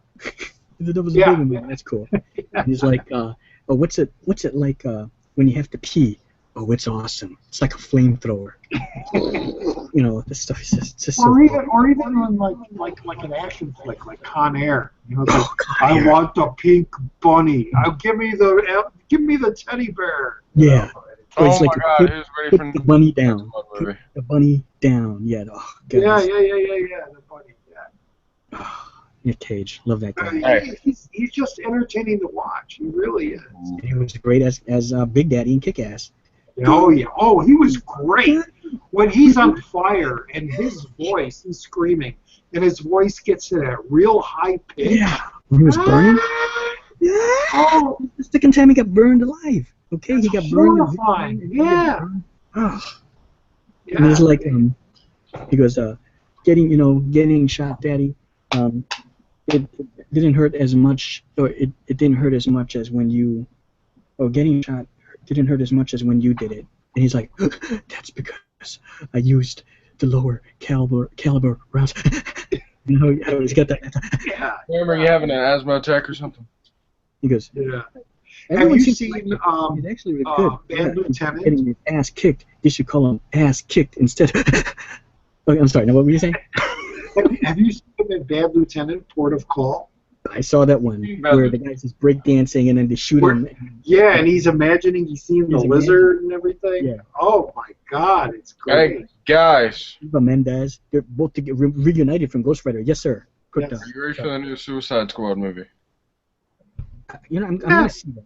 S2: You're the devil's baby mama. That's cool. And he's like, oh, what's it like when you have to pee? Oh, it's awesome. It's like a flamethrower. You know, this stuff is just so
S1: or even on like an action flick like Con Air. You know, like, I want the pink bunny. Give me the teddy bear.
S2: Yeah.
S3: Oh my God! Who's ready for
S2: the bunny down? Put the bunny down. Yeah. Oh,
S1: yeah. The bunny. Yeah.
S2: Nick Cage, love that guy.
S1: He's just entertaining to watch. He really is.
S2: And he was great as Big Daddy in Kick-Ass.
S1: Oh yeah. Oh, he was great. When he's on fire and his voice, he's screaming, and his voice gets at a real high pitch.
S2: Yeah. When he was burning. Yeah. Oh, the second time he got burned alive. Okay, he got burned.
S1: Horrifying. Yeah.
S2: Oh. Yeah. And he's like, he goes, getting shot, Daddy. It didn't hurt as much, or it didn't hurt as much as when you, or getting shot didn't hurt as much as when you did it. And he's like, that's because I used the lower caliber rounds. You know, he's got that.
S1: Yeah.
S3: Remember you having an asthma attack or something?
S2: He goes,
S1: yeah.
S2: Have you
S1: seen
S2: he's actually really good.
S1: Bad Lieutenant?
S2: Getting his ass kicked. You should call him ass kicked instead. Okay, I'm sorry. Now, what were you saying?
S1: Have you seen him in Bad Lieutenant, Port of Call?
S2: I saw that one where the guy's just breakdancing and then they shoot him.
S1: Yeah, and he's imagining he's seeing the lizard and everything. Yeah. Oh my God, it's great.
S3: Hey guys.
S2: Eva Mendes, they're both reunited from Ghost Rider. Yes, sir.
S3: Yes. Are you ready for the new Suicide Squad movie?
S2: You know, I'm gonna see that,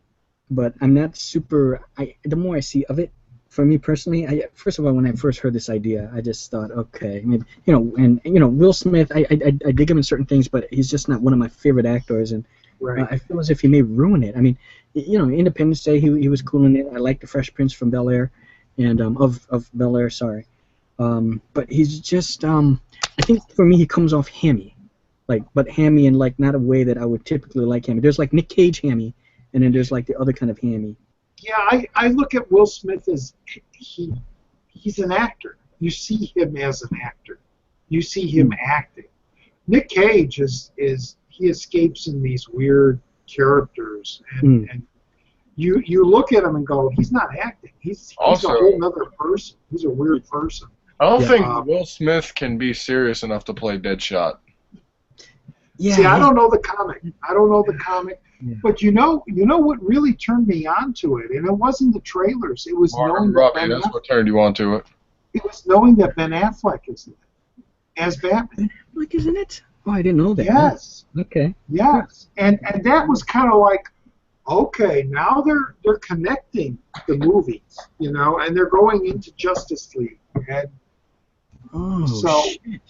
S2: but I'm not super. The more I see of it, for me personally, first of all, when I first heard this idea, I just thought, okay, maybe Will Smith. I dig him in certain things, but he's just not one of my favorite actors, and I feel as if he may ruin it. I mean, Independence Day, he was cool in it. I like the Fresh Prince from Bel Air, and of Bel Air, sorry, but he's just I think for me he comes off hammy. But hammy in like not a way that I would typically like hammy. There's like Nick Cage hammy, and then there's like the other kind of hammy.
S1: Yeah, I look at Will Smith as he's an actor. You see him as an actor. You see him acting. Nick Cage he escapes in these weird characters, and you look at him and go, he's not acting. He's also a whole other person. He's a weird person.
S3: I don't think Will Smith can be serious enough to play Deadshot.
S1: Yeah, see, I don't know the comic. Yeah. But you know what really turned me on to it, and it wasn't the trailers. It was knowing
S3: that's what turned you on to it.
S1: It was knowing that Ben Affleck is in it as Batman.
S2: Ben Affleck is in it? Oh, I didn't know that.
S1: Yes.
S2: Okay.
S1: Yes, and that was kind of like, okay, now they're connecting the movies, and they're going into Justice League, and
S2: shit.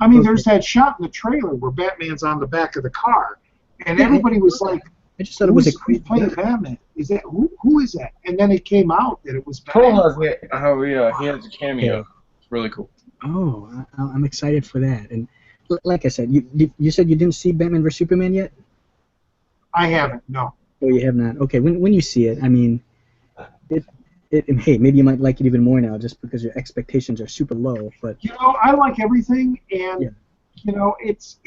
S1: I mean, there's that shot in the trailer where Batman's on the back of the car, and everybody was like,
S2: I just thought it was
S1: who's playing Batman? Is that who is that? And then it came out that it was Batman.
S3: He has a cameo. It's really cool.
S2: Oh, I'm excited for that. And like I said, you said you didn't see Batman vs Superman yet?
S1: I haven't. No.
S2: Oh, you have not. Okay, when you see it, I mean, hey, maybe you might like it even more now, just because your expectations are super low. But
S1: I like everything, and it's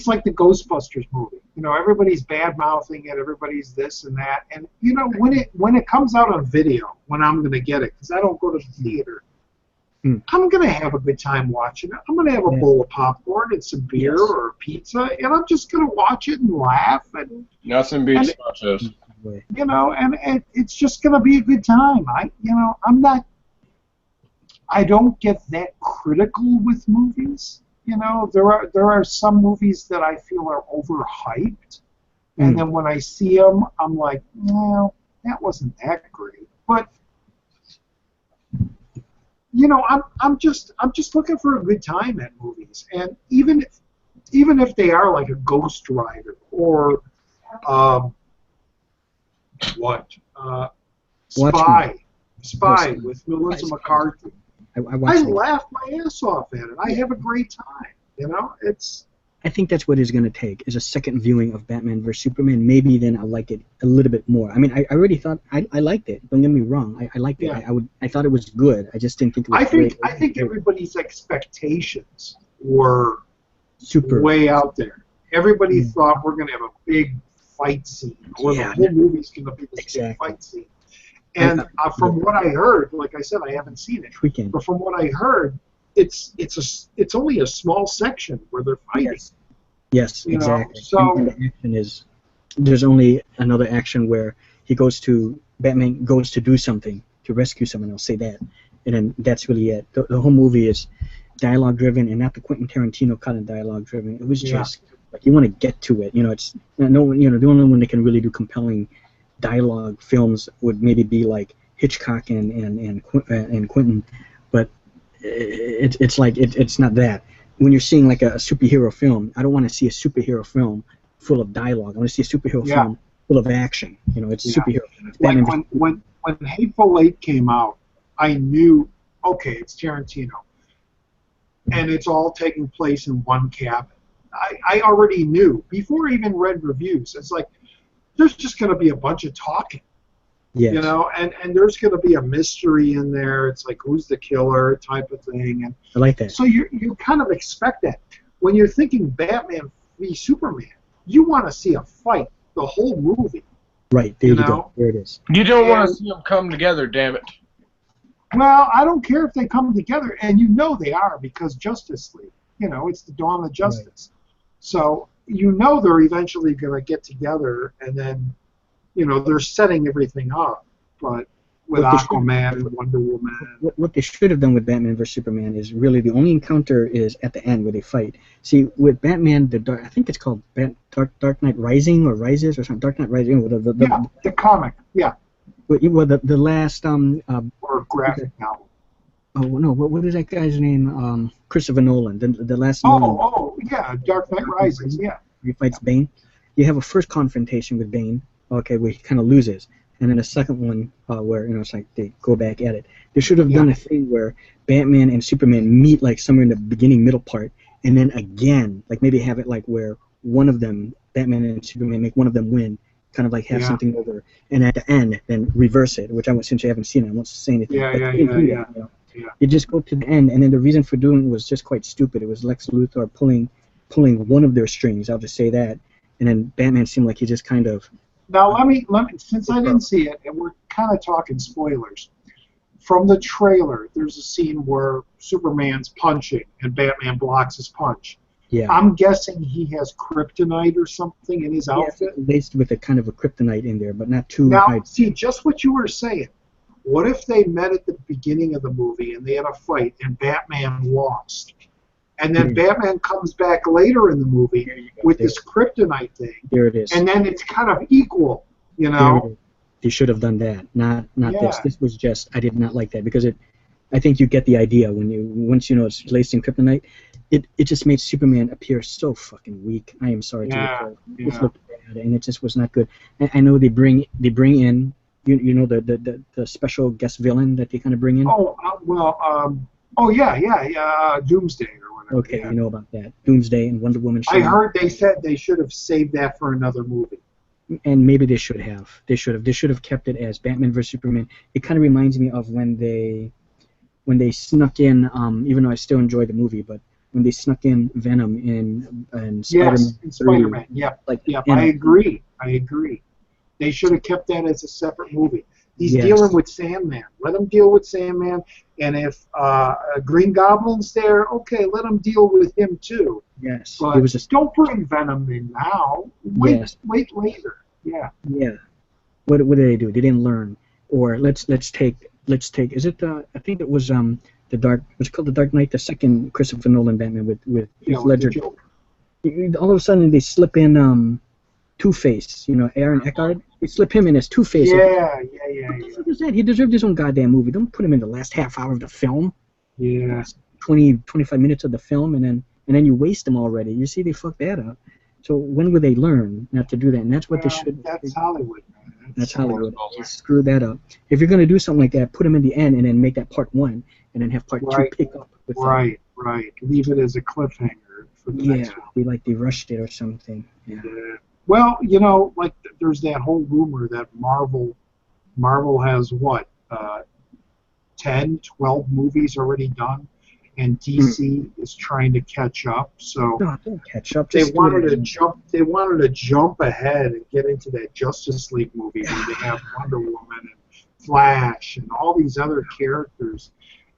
S1: like the Ghostbusters movie. Everybody's bad mouthing it, everybody's this and that, and when it comes out on video, when I'm gonna get it, because I don't go to the theater, I'm gonna have a good time watching it. I'm gonna have a bowl of popcorn and some beer or pizza, and I'm just gonna watch it and laugh and
S3: nothing beats nachos.
S1: And it's just gonna be a good time. I'm not I don't get that critical with movies. You know, there are some movies that I feel are overhyped, and then when I see them, I'm like, well, that wasn't that great. But you know, I'm just looking for a good time at movies, and even if they are like a Ghost Rider or what Spy with Melissa McCarthy. I laughed my ass off at it. I have a great time. You know,
S2: I think that's what it's going to take, is a second viewing of Batman vs. Superman. Maybe then I'll like it a little bit more. I mean, I already thought I liked it. Don't get me wrong. I liked it. I thought it was good. I just didn't think it was great.
S1: I think everybody's expectations were way out there. Everybody thought we're going to have a big fight scene, or the whole movie's going to be this big fight scene. And from what I heard, like I said, I haven't seen it. But from what I heard, it's only a small section where they're fighting.
S2: Yes, exactly.
S1: So
S2: and the action is, there's only another action where Batman goes to do something to rescue someone. I'll say that, and then that's really it. The whole movie is dialogue driven, and not the Quentin Tarantino kind of dialogue driven. It was just like you want to get to it. You know, it's the only one that can really do compelling dialogue films would maybe be like Hitchcock and Quentin, but it's like it's not that. When you're seeing like a superhero film, I don't want to see a superhero film full of dialogue. I want to see a superhero film full of action. You know, it's a superhero film. It's
S1: like when Hateful Eight came out, I knew, okay, it's Tarantino, and it's all taking place in one cabin. I already knew before I even read reviews. It's like, there's just going to be a bunch of talking, you know, and there's going to be a mystery in there. It's like, who's the killer type of thing. And
S2: I like that.
S1: So you kind of expect that. When you're thinking Batman v Superman, you want to see a fight the whole movie.
S2: Right, there you go. There it is.
S3: You don't want to see them come together, damn it.
S1: Well, I don't care if they come together, and you know they are, because Justice League, you know, it's the dawn of justice. So you know they're eventually going to get together, and then, you know, they're setting everything up. But with Aquaman and Wonder Woman.
S2: What they should have done with Batman vs. Superman is really the only encounter is at the end where they fight. See, with Batman, I think it's called Dark Knight Rising or Rises or something. Dark Knight Rising.
S1: The comic,
S2: Well, the last
S1: or graphic novel.
S2: Oh no! What is that guy's name? Christopher Nolan. The last.
S1: Dark Knight Rises. Yeah.
S2: He fights Bane. You have a first confrontation with Bane. Okay, where he kind of loses, and then a second one where it's like they go back at it. They should have done a thing where Batman and Superman meet like somewhere in the beginning, middle part, and then again, like maybe have it like where one of them, Batman and Superman, make one of them win. Kind of like have something over, and at the end, then reverse it. Which since you haven't seen it, I won't say anything. You just go to the end, and then the reason for doing it was just quite stupid. It was Lex Luthor pulling one of their strings. I'll just say that, and then Batman seemed like he just kind of.
S1: Now let me since I didn't see it, and we're kind of talking spoilers. From the trailer, there's a scene where Superman's punching and Batman blocks his punch.
S2: Yeah.
S1: I'm guessing he has kryptonite or something in his outfit.
S2: Laced with a kind of a kryptonite in there, but not too.
S1: Now, see, just what you were saying. What if they met at the beginning of the movie and they had a fight and Batman lost? And then Batman comes back later in the movie with this kryptonite thing.
S2: There it is.
S1: And then it's kind of equal, you know?
S2: They should have done that, not this. This was just, I did not like that because I think you get the idea once you know it's laced in kryptonite. It just made Superman appear so fucking weak. I am sorry to report. It looked bad, and it just was not good. I know they bring in the special guest villain that they kind of bring in.
S1: Doomsday or whatever.
S2: Okay, you know about that. Doomsday and Wonder Woman.
S1: I heard they said they should have saved that for another movie.
S2: And maybe they should have. They should have kept it as Batman vs Superman. It kind of reminds me of when they snuck in. Even though I still enjoy the movie, but when they snuck in Venom in Spider-Man.
S1: Yes, in Spider-Man. I agree. They should have kept that as a separate movie. He's dealing with Sandman. Let him deal with Sandman. And if Green Goblin's there, okay, let him deal with him too.
S2: Yes.
S1: But don't bring Venom in now. Wait later. Yeah.
S2: Yeah. What did they do? They didn't learn. Or let's take. Is it? I think it was What's it called, The Dark Knight, the second Christopher Nolan Batman with Heath
S1: with
S2: Ledger.
S1: the Joker.
S2: All of a sudden they slip in Two-Face, Aaron Eckhart. They slip him in as Two-Face.
S1: Yeah.
S2: What the fuck is that? He deserved his own goddamn movie. Don't put him in the last half hour of the film.
S1: Yeah.
S2: 25 minutes of the film, and then you waste them already. You see, they fucked that up. So when will they learn not to do that? And that's what they should.
S1: That's Hollywood, man.
S2: That's Hollywood. They screw that up. If you're gonna do something like that, put them in the end, and then make that part 1, and then have part 2 pick up with
S1: Right. Leave it as a cliffhanger for the next one.
S2: They rushed it or something. Yeah.
S1: Well, like there's that whole rumor that Marvel has 10, 12 movies already done, and DC is trying to catch up. So
S2: no, don't catch up.
S1: They wanted to jump ahead and get into that Justice League movie where they have Wonder Woman and Flash and all these other characters,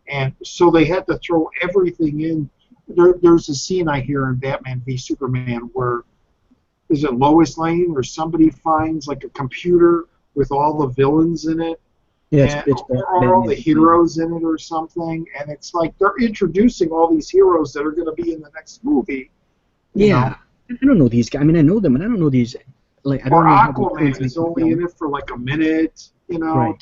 S1: and so they had to throw everything in. There's a scene I hear in Batman v Superman where, is it Lois Lane or somebody finds like a computer with all the villains in it, or all the heroes in it or something, and it's like they're introducing all these heroes that are going to be in the next movie.
S2: I don't know these guys. I mean, I know them, and I don't know these. Like, I don't know
S1: Aquaman is only in it for like a minute,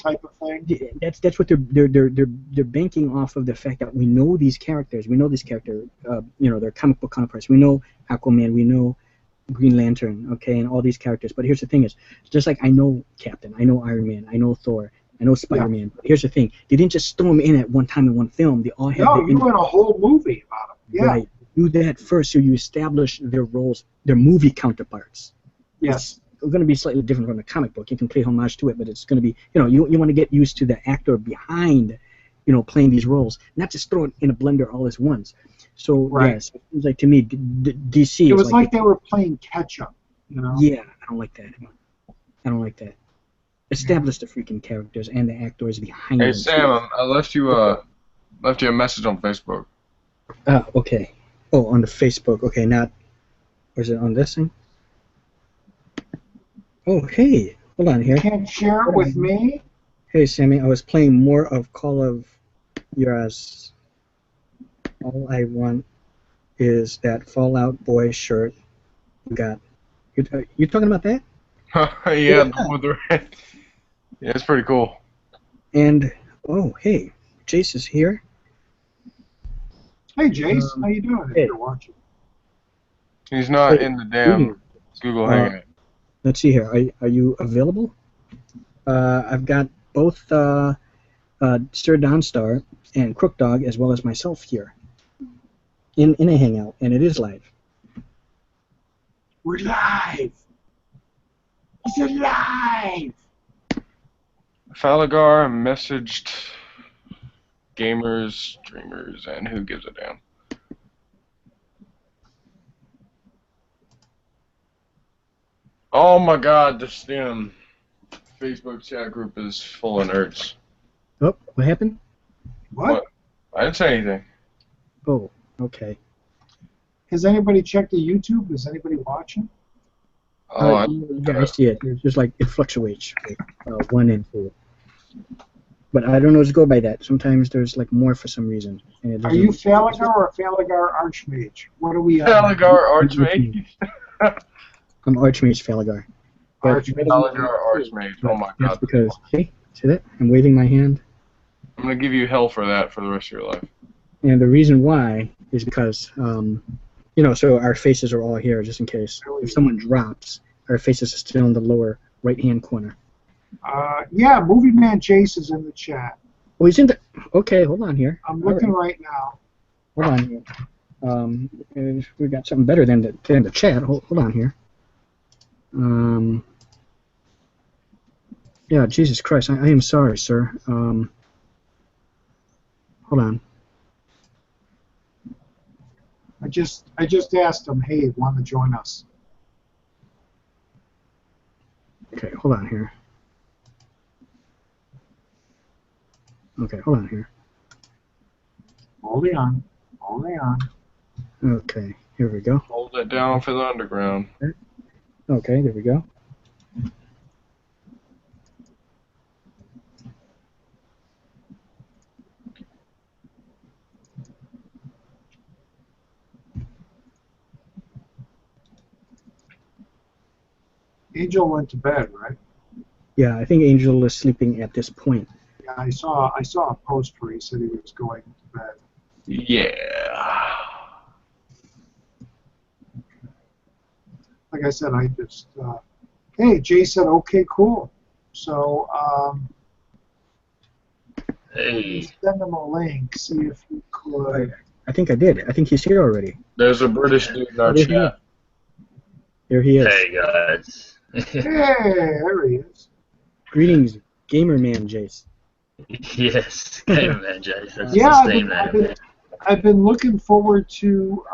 S1: type of thing.
S2: That's what they're banking off of, the fact that we know these characters. We know this character. Their comic book counterparts. We know Aquaman. We know Green Lantern. Okay, and all these characters. But here's the thing: is just like I know Captain, I know Iron Man, I know Thor, I know Spider-Man. Yeah. But here's the thing: they didn't just throw them in at one time in one film. They all had.
S1: You had a whole movie about them. Yeah.
S2: Right. Do that first, so you establish their roles, their movie counterparts.
S1: Yes.
S2: It's going to be slightly different from the comic book. You can pay homage to it, but it's going to be, you want to get used to the actor behind, playing these roles, not just throw it in a blender all at once. So, yes, it seems like to me, DC.
S1: It was like they were playing catch up,
S2: Yeah, I don't like that. Establish the freaking characters and the actors behind them.
S3: Hey, Sam, I left you a message on Facebook.
S2: Okay. Oh, on the Facebook. Okay, or is it on this thing? Oh, hey, hold on here.
S1: You can't share it with me?
S2: Hey, Sammy, I was playing more of Call of Juarez. All I want is that Fallout Boy shirt you got. You talking about that?
S3: Yeah, the one with the red. Yeah, it's pretty cool.
S2: And, oh, hey, Jace is here.
S1: Hey, Jace, how you doing if you're watching?
S3: He's not in the damn Google Hangout.
S2: Let's see here. Are you available? I've got both Sir Dawnstar and Crook Dog as well as myself here in a hangout, and it is live.
S1: We're live. He's alive.
S3: Falagar messaged gamers, streamers, and who gives a damn. Oh my God, this damn Facebook chat group is full of nerds.
S2: Oh, what happened?
S1: What?
S3: I didn't say anything.
S2: Oh, okay.
S1: Has anybody checked the YouTube? Is anybody watching?
S2: Yeah, I see it. It's just like it fluctuates, like, 1 and 4. But I don't know to go by that. Sometimes there's like more for some reason. And
S1: are you Falagar or Falagar Archmage? What are we?
S3: Falagar Archmage.
S2: I'm Archmage Falagar.
S3: Falagar Archmage. Oh my God.
S2: That's because, see that? I'm waving my hand.
S3: I'm gonna give you hell for that for the rest of your life.
S2: And the reason why is because, so our faces are all here just in case. If someone drops, our faces are still in the lower right-hand corner.
S1: Yeah, Movie Man Jace is in the chat.
S2: Oh, he's in the. Okay, hold on here.
S1: I'm looking right now.
S2: Hold on here. We got something better than the chat. Hold on here. Yeah, Jesus Christ, I am sorry, sir. Hold on.
S1: I just asked him, hey, want to join us?
S2: Okay, hold on here. Okay, hold on here.
S1: Holding on. Holding on.
S2: Okay, here we go.
S3: Hold it down for the underground.
S2: Okay, there we go.
S1: Angel went to bed, right?
S2: Yeah, I think Angel is sleeping at this point.
S1: Yeah, I saw a post where he said he was going to bed.
S3: Yeah.
S1: Like I said, I just hey, Jay said okay, cool. So
S4: Hey,
S1: send him a link. See if you could.
S2: I think I did. I think he's here already.
S3: There's a British dude in our
S2: There he is.
S3: chat.
S2: There he is.
S4: hey guys.
S1: Hey, there he is.
S2: Greetings, Gamer Man Jace.
S4: Yes, Gamer Man Jace. That's
S1: Yeah,
S4: the Steam name.
S1: I've been looking forward to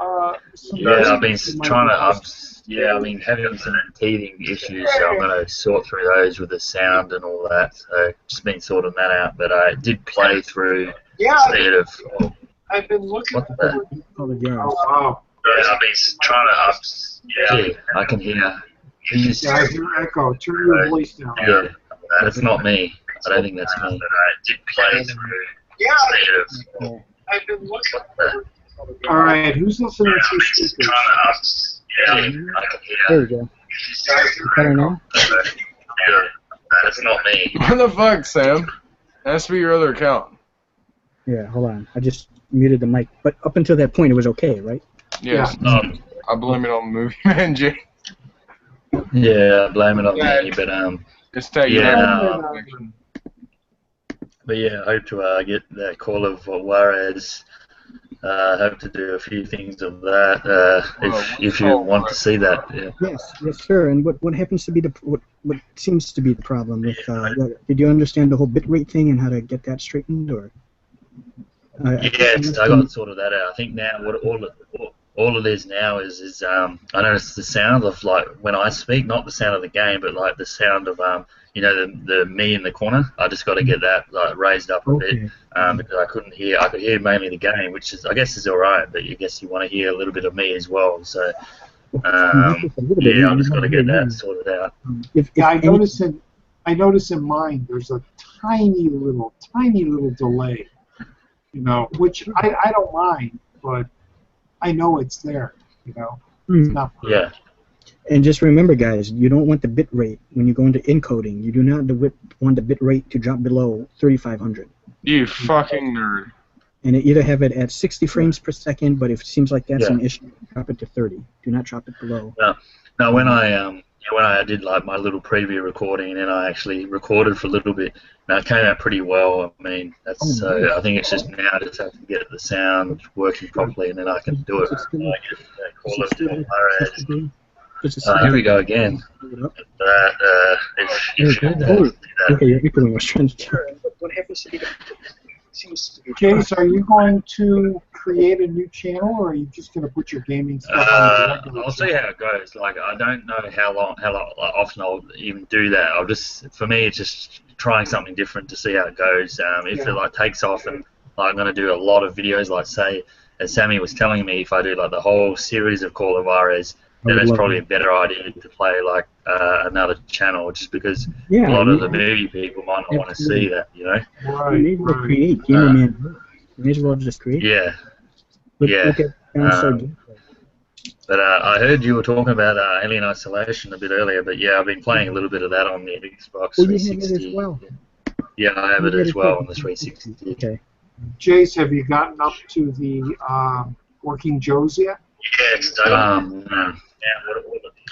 S1: some.
S4: Yeah, I've been
S1: games in my
S4: trying to.
S1: device.
S4: I've been having some teething issues, so I'm going to sort through those with the sound and all that. So just been sorting that out. But I did play through
S1: Yeah,
S4: a bit of.
S1: I've been looking
S4: What the-
S1: forward to.
S2: Oh, the Garage.
S1: Oh wow.
S4: Yeah, I've been trying to. Yeah, I can hear.
S1: Yeah, I hear echo. Turn your voice down.
S4: Yeah, that's not me. I don't think that's me. But I did play through
S1: Yeah,
S4: a bit of.
S2: Okay.
S1: I've been looking forward. All right, who's listening to speakers?
S4: Yeah, I can hear.
S2: There we go. Better now?
S4: Yeah, that's not me.
S3: What the fuck, Sam? That has to be your other account.
S2: Yeah, hold on. I just muted the mic. But up until that point, it was okay, right?
S3: Yes. I blame it on Movie Man Jay.
S4: Yeah, blame it on me, but
S3: It's taking
S4: Yeah, but yeah, I hope to get that Call of Juarez. Hope to do a few things of that. If you want to see that, yeah.
S2: Yes, sir. And what happens to be what seems to be the problem with? Did you understand the whole bitrate thing and how to get that straightened, or?
S4: Yes, I got sorted that out. I think now what all it is now is I notice the sound of, like, when I speak, not the sound of the game, but like the sound of the me in the corner. I just got to get that like raised up a bit because I could hear mainly the game, which is, I guess, is all right, but I guess you want to hear a little bit of me as well. So yeah, I just got to get that sorted out.
S1: I notice in mine there's a tiny little delay, which I don't mind, but I know it's there, It's not perfect.
S4: Yeah.
S2: And just remember, guys, you don't want the bit rate when you go into encoding. You do not want the bit rate to drop below 3,500.
S3: You fucking nerd.
S2: And either have it at 60 frames per second, but if it seems like that's an issue, drop it to 30. Do not drop it below.
S4: Now when I did like my little preview recording, and I actually recorded for a little bit, and it came out pretty well. I mean, that's I think it's just now just have to get the sound working properly, and then I can do it. Here we go again.
S2: Okay, you're echoing. I was trying to tell. What happens to be
S1: Jace, are you going to create a new channel, or are you just going to put your gaming stuff on the regular
S4: I'll see how it goes. Like, I don't know how often I'll even do that. For me, it's just trying something different to see how it goes. If it like takes off, and like, I'm going to do a lot of videos, like, say, as Sammy was telling me, if I do like the whole series of Call of Juarez, then it's probably a better idea to play like another channel, just because a lot of the movie people might not want to see that,
S1: Right,
S2: you may create Gamer Man. You may as well just create.
S4: Yeah.
S2: Look at
S4: but I heard you were talking about Alien Isolation a bit earlier, but yeah, I've been playing a little bit of that on the Xbox 360.
S2: You have it as well.
S4: Yeah, I have it as well on the 360.
S2: Okay.
S1: Jace, have you gotten up to the Working Joes yet?
S4: Yes.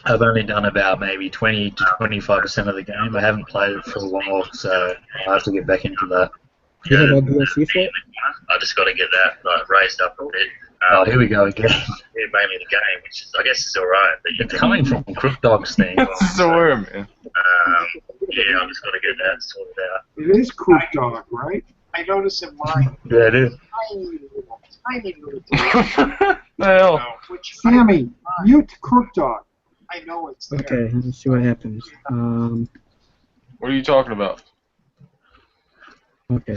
S4: I've only done about maybe 20 to 25% of the game. I haven't played it for a while, so I have to get back into that.
S2: Do you have a DLC for it?
S4: I just got to get that like raised up a bit. Here we go again. Mainly the game, which is, I guess, is alright. But it's coming from Crook Dog's thing.
S3: That's so weird, man.
S4: Yeah, I've just got to get that sorted out.
S1: It is Crook Dog, right? I notice in mine.
S4: Yeah, it is.
S1: Tiny little.
S3: The hell?
S1: Sammy, mute Crook Dog. I know it's there.
S2: Okay, let's see what happens.
S3: What are you talking about?
S2: Okay.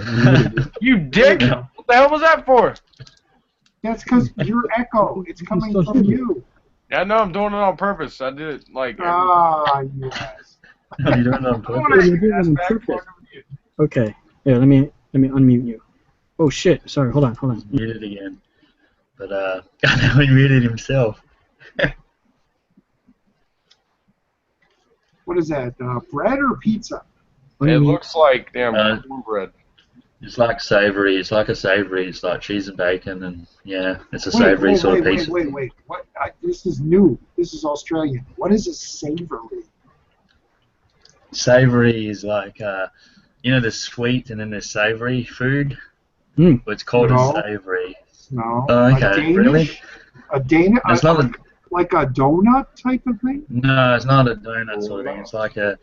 S3: You dick! What the hell was that for?
S1: That's because your echo. It's coming from you.
S3: Yeah, no, I'm doing it on purpose. I did it like.
S1: Yes.
S4: You don't know purpose.
S2: Okay. Yeah, let me unmute you. Oh shit! Sorry. Hold on.
S4: Muted again. But I know he muted himself.
S1: What is that? Bread or pizza?
S3: It looks like damn
S4: Uh,
S3: cornbread.
S4: It's like savory. It's like a savory. It's like cheese and bacon, and yeah, it's a
S1: Wait,
S4: savory
S1: wait,
S4: sort
S1: wait,
S4: of
S1: wait,
S4: pizza.
S1: wait, wait. What? This is new. This is Australian. What is a savory?
S4: Savory is like you know, there's sweet and then there's savory food.
S2: Mm.
S4: But it's called a
S1: No.
S4: savory.
S1: No.
S4: Oh,
S1: A
S4: okay,
S1: Danish?
S4: really?
S1: A Danish?
S4: It's not a,
S1: Like a donut type of thing?
S4: no, it's not a donut sort of thing. It's like a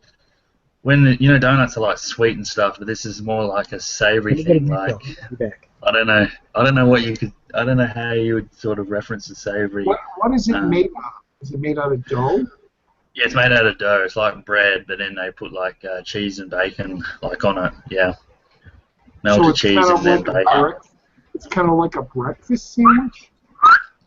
S4: you know, donuts are like sweet and stuff, but this is more like a savory
S2: Let me get a
S4: thing.
S2: drink,
S4: Like
S2: though. I'll be back.
S4: I don't know. I don't know what you could. I don't know how you would sort of reference a savory.
S1: What is it made out of? Is it made out of dough?
S4: Yeah, it's made out of dough. It's like bread, but then they put like cheese and bacon like on it. Yeah, melted
S1: it's
S4: cheese
S1: kind
S4: and
S1: of
S4: then
S1: like
S4: bacon.
S1: it's kind of like a breakfast sandwich?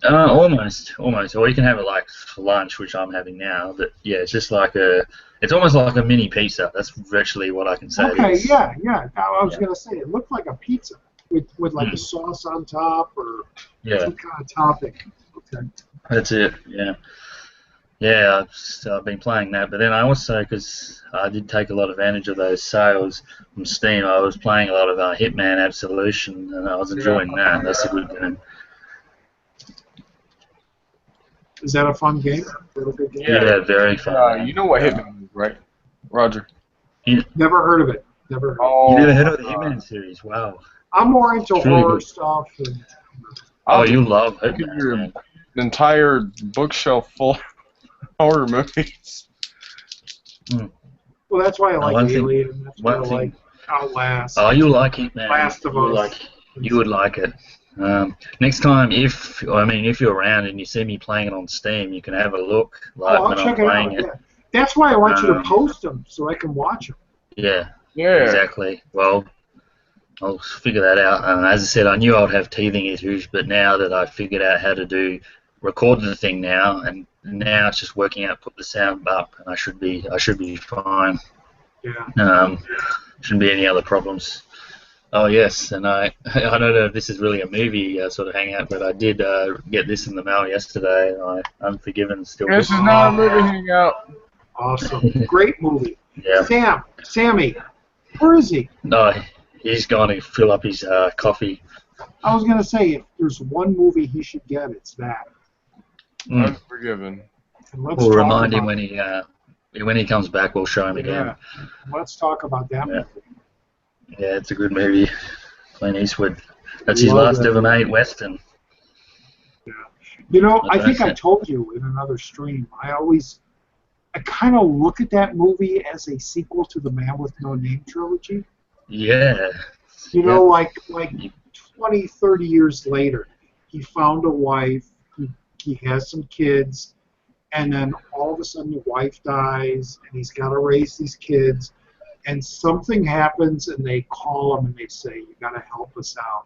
S4: Almost. Or you can have it like for lunch, which I'm having now. But yeah, it's just like it's almost like a mini pizza. That's virtually what I can say.
S1: Okay,
S4: it is.
S1: yeah. I was
S4: Yeah.
S1: going to say, it looked like a pizza with like a sauce on top or
S4: Yeah,
S1: some kind of topping. Okay.
S4: that's it. Yeah. Yeah, I've been playing that, but then I also, because I did take a lot of advantage of those sales from Steam, I was playing a lot of Hitman Absolution, and I was enjoying that. That's a good game.
S1: Is that a fun game? Is that a good game?
S4: Yeah, very fun.
S3: You know what Hitman is, right, Roger?
S1: Never heard of it. Never heard.
S3: Oh,
S4: You never heard of the Hitman series? Wow.
S1: I'm more into
S4: It's really
S1: horror
S4: good.
S1: stuff. And,
S4: Oh, you love
S3: Look at
S4: Hitman,
S3: your
S4: man.
S3: entire bookshelf full of horror movies.
S1: well, that's why I like
S4: one thing-
S1: Alien. That's why I
S4: one
S1: like
S4: thing-
S1: Outlast.
S4: Oh, you like Hitman.
S1: Last of Us.
S4: You would like it. Next time, if you're around and you see me playing it on Steam, you can have a look like
S1: I'll
S4: when I'm
S1: check it out.
S4: playing it.
S1: Yeah. That's why I want you to
S4: Um,
S1: post them so I can watch them.
S4: Yeah,
S3: Yeah.
S4: exactly. Well, I'll figure that out. As I said, I knew I'd have teething issues, but now that I've figured out how to record the thing now, and now it's just working out, put the sound up, and I should be fine.
S1: Yeah.
S4: Shouldn't be any other problems. Oh yes, and I don't know if this is really a movie sort of hangout, but I did get this in the mail yesterday. And Unforgiven still.
S3: This is not a movie hangout.
S1: Awesome. Great movie.
S4: Yeah.
S1: Sammy, where is he?
S4: No, he's gone to fill up his coffee.
S1: I was going to say, if there's one movie he should get, it's that.
S3: Unforgiven.
S1: And let's
S4: We'll
S1: talk
S4: remind him
S1: about
S4: when he comes back. We'll show him again.
S1: Yeah. Let's talk about that movie.
S4: Yeah, it's a good movie. Clint Eastwood. That's his
S1: Love
S4: last
S1: that
S4: ever
S1: movie.
S4: made Western.
S1: You know, I
S4: That's
S1: think I
S4: it.
S1: told you in another stream, I kind of look at that movie as a sequel to the Man with No Name trilogy.
S4: Yeah.
S1: You know, like 20, 30 years later, he found a wife, he has some kids, and then all of a sudden the wife dies, and he's got to raise these kids, and something happens, and they call him and they say, you got to help us out.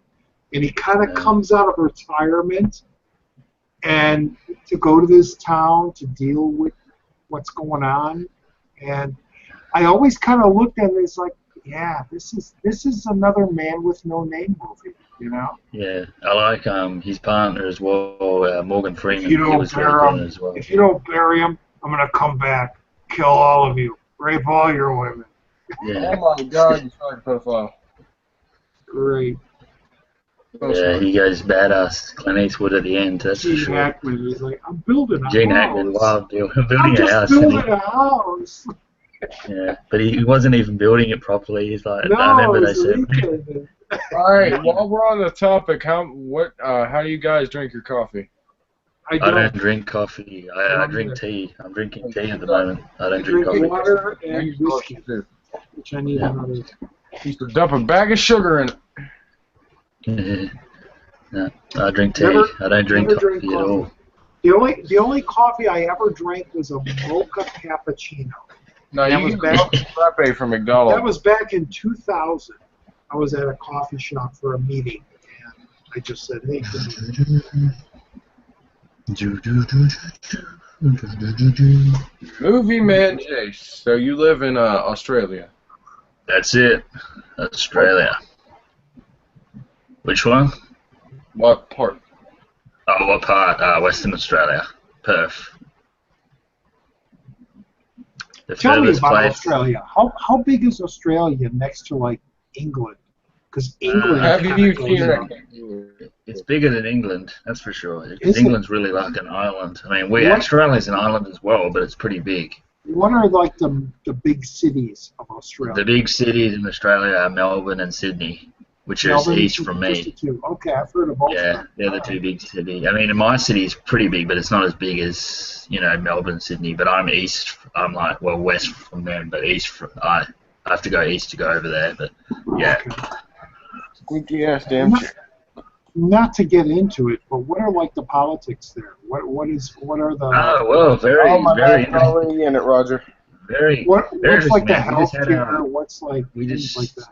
S1: And he kind of comes out of retirement and to go to this town to deal with what's going on. And I always kind of looked at it as like, yeah, this is another Man with No Name movie, you know?
S4: Yeah, I like his partner as well, Morgan Freeman.
S1: If you
S4: He
S1: don't
S4: was
S1: bury
S4: really good
S1: him,
S4: as well.
S1: if you don't bury him, I'm gonna come back, kill all of you, rape all your women.
S4: Yeah,
S3: Oh my God, you sound like a pedophile.
S1: Great.
S4: yeah, he goes badass Clint Eastwood at the end. That's for
S1: Gene
S4: sure.
S1: Hackman, he's like, I'm building a
S4: Gene
S1: house.
S4: Hackman, wow,
S1: I'm
S4: building a
S1: just
S4: house.
S1: building a house.
S4: Yeah, but he wasn't even building it properly. He's like,
S1: No,
S4: I remember they
S1: it's
S4: said.
S1: leaking.
S3: All right, while we're on the topic, how do you guys drink your coffee?
S1: I
S4: I
S1: don't.
S4: don't drink coffee. I drink tea. I'm drinking tea at the moment. I don't drink
S1: drink
S4: coffee.
S1: water and whiskey, which I need
S4: Yeah.
S1: another.
S3: Used to dump a bag of sugar in it.
S4: No, I drink tea.
S1: Never-
S4: I don't drink
S1: never
S4: coffee
S1: drink
S4: at all.
S1: The only coffee I ever drank was a mocha cappuccino.
S3: No,
S1: That
S3: you
S1: was
S3: can
S1: bad.
S3: get a frappe from McDonald's.
S1: That was back in 2000. I was at a coffee shop for a meeting, and I just said, "Hey,
S3: Movie Man Jace. So you live in Australia.
S4: That's it. Australia. Which one?
S3: What part?
S4: Oh, what part? Western Australia. Perth. The
S1: Tell me
S4: furthest
S1: about
S4: place.
S1: Australia. How big is Australia next to like England? Because England
S3: Have
S1: kind
S3: you
S1: of
S3: seen
S1: goes up.
S4: It's bigger than England, that's for sure. Because
S1: Is it?
S4: England's really like an island. I mean,
S1: What
S4: Australia's an island as well, but it's pretty big.
S1: what are like the big cities of Australia?
S4: The big cities in Australia are Melbourne and Sydney, which is
S1: Melbourne,
S4: east
S1: Sydney,
S4: from
S1: just the
S4: me.
S1: two. Okay, I've heard of both of
S4: Yeah,
S1: them.
S4: they're the two big cities. I mean, my city is pretty big, but it's not as big as Melbourne, Sydney. But I'm east. I'm like west from them, but east. I have to go east to go over there. But yeah,
S1: Okay.
S3: Squeaky ass damn
S1: Not,
S3: shit.
S1: not to get into it, but what are like the politics there? What are the
S4: oh well, very
S3: Oh, my
S4: very
S3: dad's already in it, Roger.
S4: very
S1: what's
S4: very
S1: like
S4: interesting,
S1: the
S4: man. We just had
S1: healthcare? What's like
S4: we
S1: things like
S4: just
S1: that?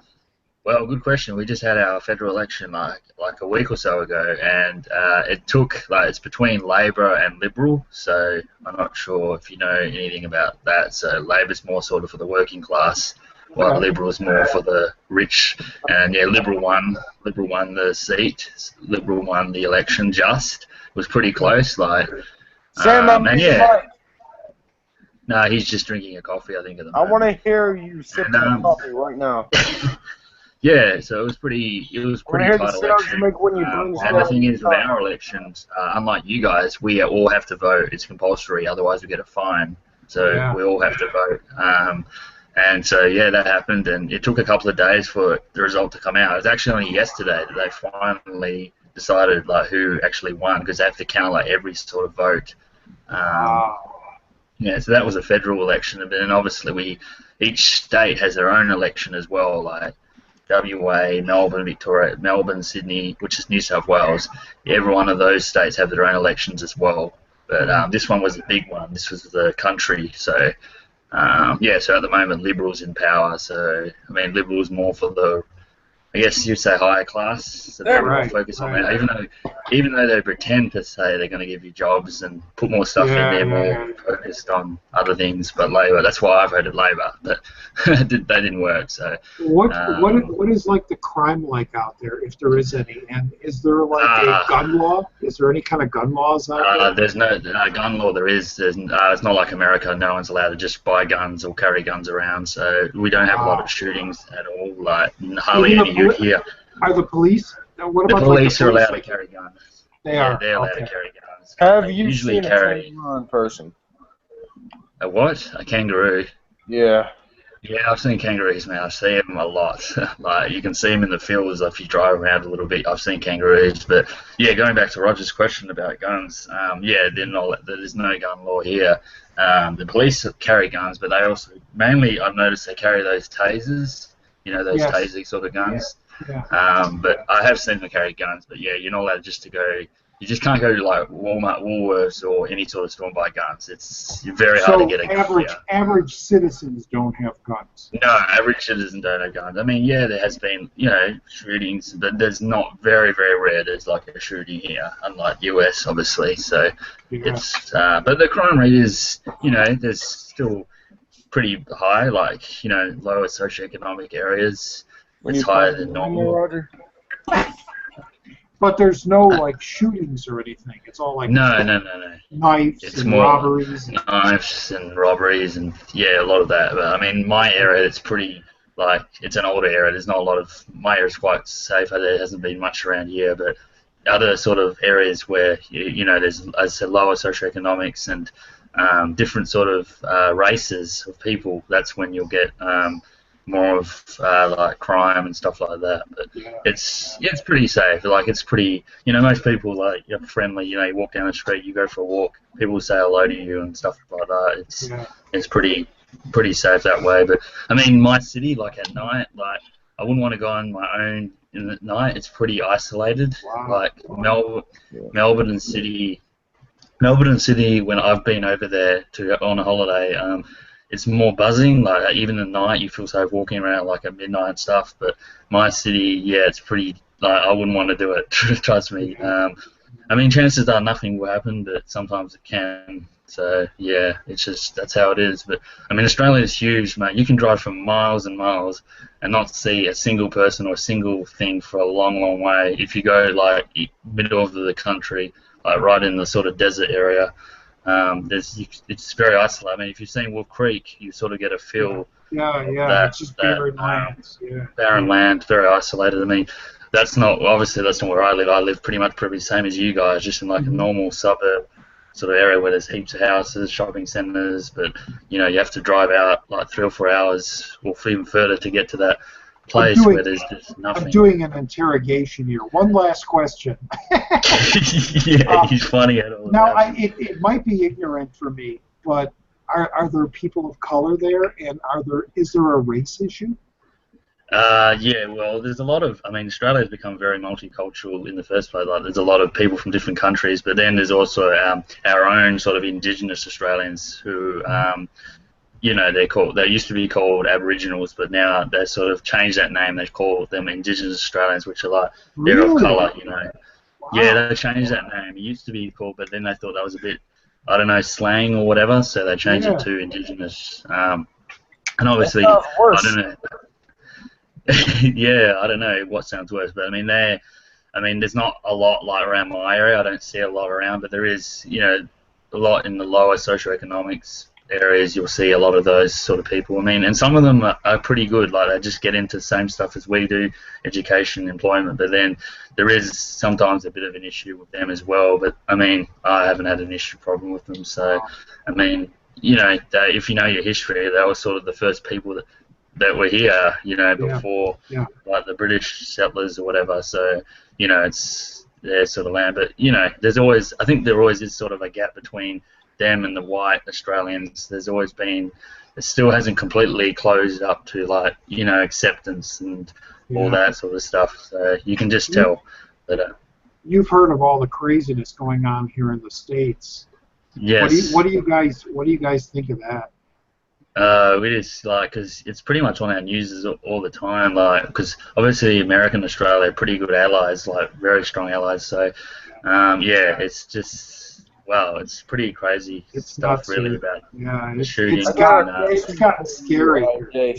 S4: Well, good question. We just had our federal election like a week or so ago, and it took it's between Labor and Liberal. So I'm not sure if you know anything about that. So Labor's more sort of for the working class, while
S1: Okay.
S4: Liberal's more for the rich. And yeah, Liberal won. Liberal won the seat. Liberal won the election. Just it was pretty close.
S3: Sam, I'm
S4: and
S3: in
S4: yeah,
S3: light.
S4: no, he's just drinking a coffee, I think, at the
S3: I
S4: moment.
S3: want to hear you sipping
S4: And,
S3: coffee right now.
S4: Yeah, so it was pretty
S3: hear the
S4: tight
S3: sounds
S4: election.
S3: you make when you bring
S4: And the
S3: sound
S4: thing is, with
S3: up.
S4: our elections, unlike you guys, we all have to vote. It's compulsory, otherwise we get a fine. So
S1: Yeah.
S4: we all have to vote. And so yeah, that happened, and it took a couple of days for the result to come out. It was actually only yesterday that they finally decided who actually won, because they have to count every sort of vote. Yeah, so that was a federal election, and then obviously each state has their own election as well, like WA, Melbourne, Victoria, Melbourne, Sydney, which is New South Wales. Every one of those states have their own elections as well. But this one was a big one. This was the country. So, yeah, so at the moment, Liberals in power. So, I mean, Liberals more for the, I guess you'd say higher class. So they're more
S1: Right,
S4: focused on
S1: right.
S4: that. Even though they pretend to say they're going to give you jobs and put more stuff in there, more focused on other things. But Labor, that's why I voted Labor. But they didn't work. So.
S1: What is like the crime like out there, if there is any? And is there like a gun law? Is there any kind of gun laws out there?
S4: There's no gun law. It's not like America. No one's allowed to just buy guns or carry guns around. So we don't have a lot of shootings at all. Hardly
S1: Even
S4: any here.
S1: Are the police? What
S4: The
S1: about
S4: police are
S1: like,
S4: allowed to carry guns.
S1: They are.
S4: They're allowed
S1: Okay.
S4: to carry guns.
S3: Have
S4: They
S3: you
S4: usually
S3: seen a
S4: carry
S3: kangaroo in person?
S4: a what? A kangaroo.
S3: Yeah.
S4: Yeah, I've seen kangaroos, man. I see them a lot. You can see them in the fields if you drive around a little bit. I've seen kangaroos, but yeah, going back to Roger's question about guns, yeah, there's no gun law here. The police carry guns, but they also mainly I've noticed they carry those tasers. Those
S1: Yes.
S4: taser sort of guns.
S1: Yeah.
S4: But I have seen them carry guns. But yeah, you're not allowed just to go. You just can't go to Walmart, Woolworths, or any sort of store and buy guns. It's very hard to get a gun.
S1: Average citizens don't have guns.
S4: No, average citizens don't have guns. I mean, yeah, there has been, shootings, but there's not very, very rare. There's like a shooting here, unlike US, obviously. So it's, but the crime rate is, there's still pretty high. Lower socioeconomic areas, it's higher than normal.
S3: Roger?
S1: But there's no like shootings or anything. It's all like
S4: No.
S1: knives
S4: It's
S1: and
S4: more
S1: robberies.
S4: knives and robberies and yeah, a lot of that. But I mean, my area, it's pretty it's an older area. There's not a lot of my area is quite safe. There hasn't been much around here, but other sort of areas where there's, as I said, lower socioeconomics and different sort of races of people. That's when you'll get more of crime and stuff like that. But it's pretty safe. It's pretty, most people you're friendly. You walk down the street, you go for a walk, people say hello to you and stuff like that. It's pretty safe that way. But I mean, my city, at night, I wouldn't want to go on my own in the night. It's pretty isolated.
S1: Wow.
S4: Melbourne and Sydney. When I've been over there on a holiday, it's more buzzing. Even at night, you feel safe walking around at midnight and stuff. But my city, yeah, it's pretty. I wouldn't want to do it. Trust me. I mean, chances are nothing will happen, but sometimes it can. So yeah, it's just that's how it is. But I mean, Australia is huge, mate. You can drive for miles and miles and not see a single person or a single thing for a long, long way. If you go middle of the country, right in the sort of desert area. It's very isolated. I mean, if you've seen Wolf Creek, you sort of get a feel
S1: Yeah,
S4: of
S1: yeah.
S4: that
S1: It's just barren lands. Yeah.
S4: barren land, very isolated. I mean, that's not where I live. I live pretty much probably the same as you guys, just in like a normal suburb sort of area where there's heaps of houses, shopping centres, but you have to drive out like 3 or 4 hours or even further to get to that place where there's just nothing.
S1: I'm doing an interrogation here. One last question.
S4: He's funny at all.
S1: Now, it might be ignorant for me, but are there people of color there, and is there a race issue?
S4: Yeah, well, there's a lot of. I mean, Australia's become very multicultural in the first place. Like, there's a lot of people from different countries, but then there's also our own sort of Indigenous Australians who, they used to be called Aboriginals, but now they sort of changed that name. They call them Indigenous Australians, which are like they're of colour, Wow. Yeah, they changed that name. It used to be called, but then they thought that was a bit, I don't know, slang or whatever, so they changed it to Indigenous. And obviously, I don't know. Yeah, I don't know what sounds worse, but I mean, there's not a lot like around my area. I don't see a lot around, but there is, a lot in the lower socioeconomics areas. You'll see a lot of those sort of people. I mean, and some of them are pretty good. Like, they just get into the same stuff as we do, education, employment. But then there is sometimes a bit of an issue with them as well. But I mean, I haven't had an issue problem with them. So, I mean, if you know your history, they were sort of the first people that were here, before like the British settlers or whatever. So, it's their sort of land. But I think there always is sort of a gap between them and the white Australians. There's always been, it still hasn't completely closed up to like acceptance and all that sort of stuff. So you can just tell that.
S1: You've heard of all the craziness going on here in the States.
S4: Yes.
S1: What do you guys think of that?
S4: We just because it's pretty much on our news all the time. Because obviously America and Australia are pretty good allies, very strong allies. So it's just. Wow, it's pretty crazy stuff, really, about the shooting.
S1: It's gotten scary.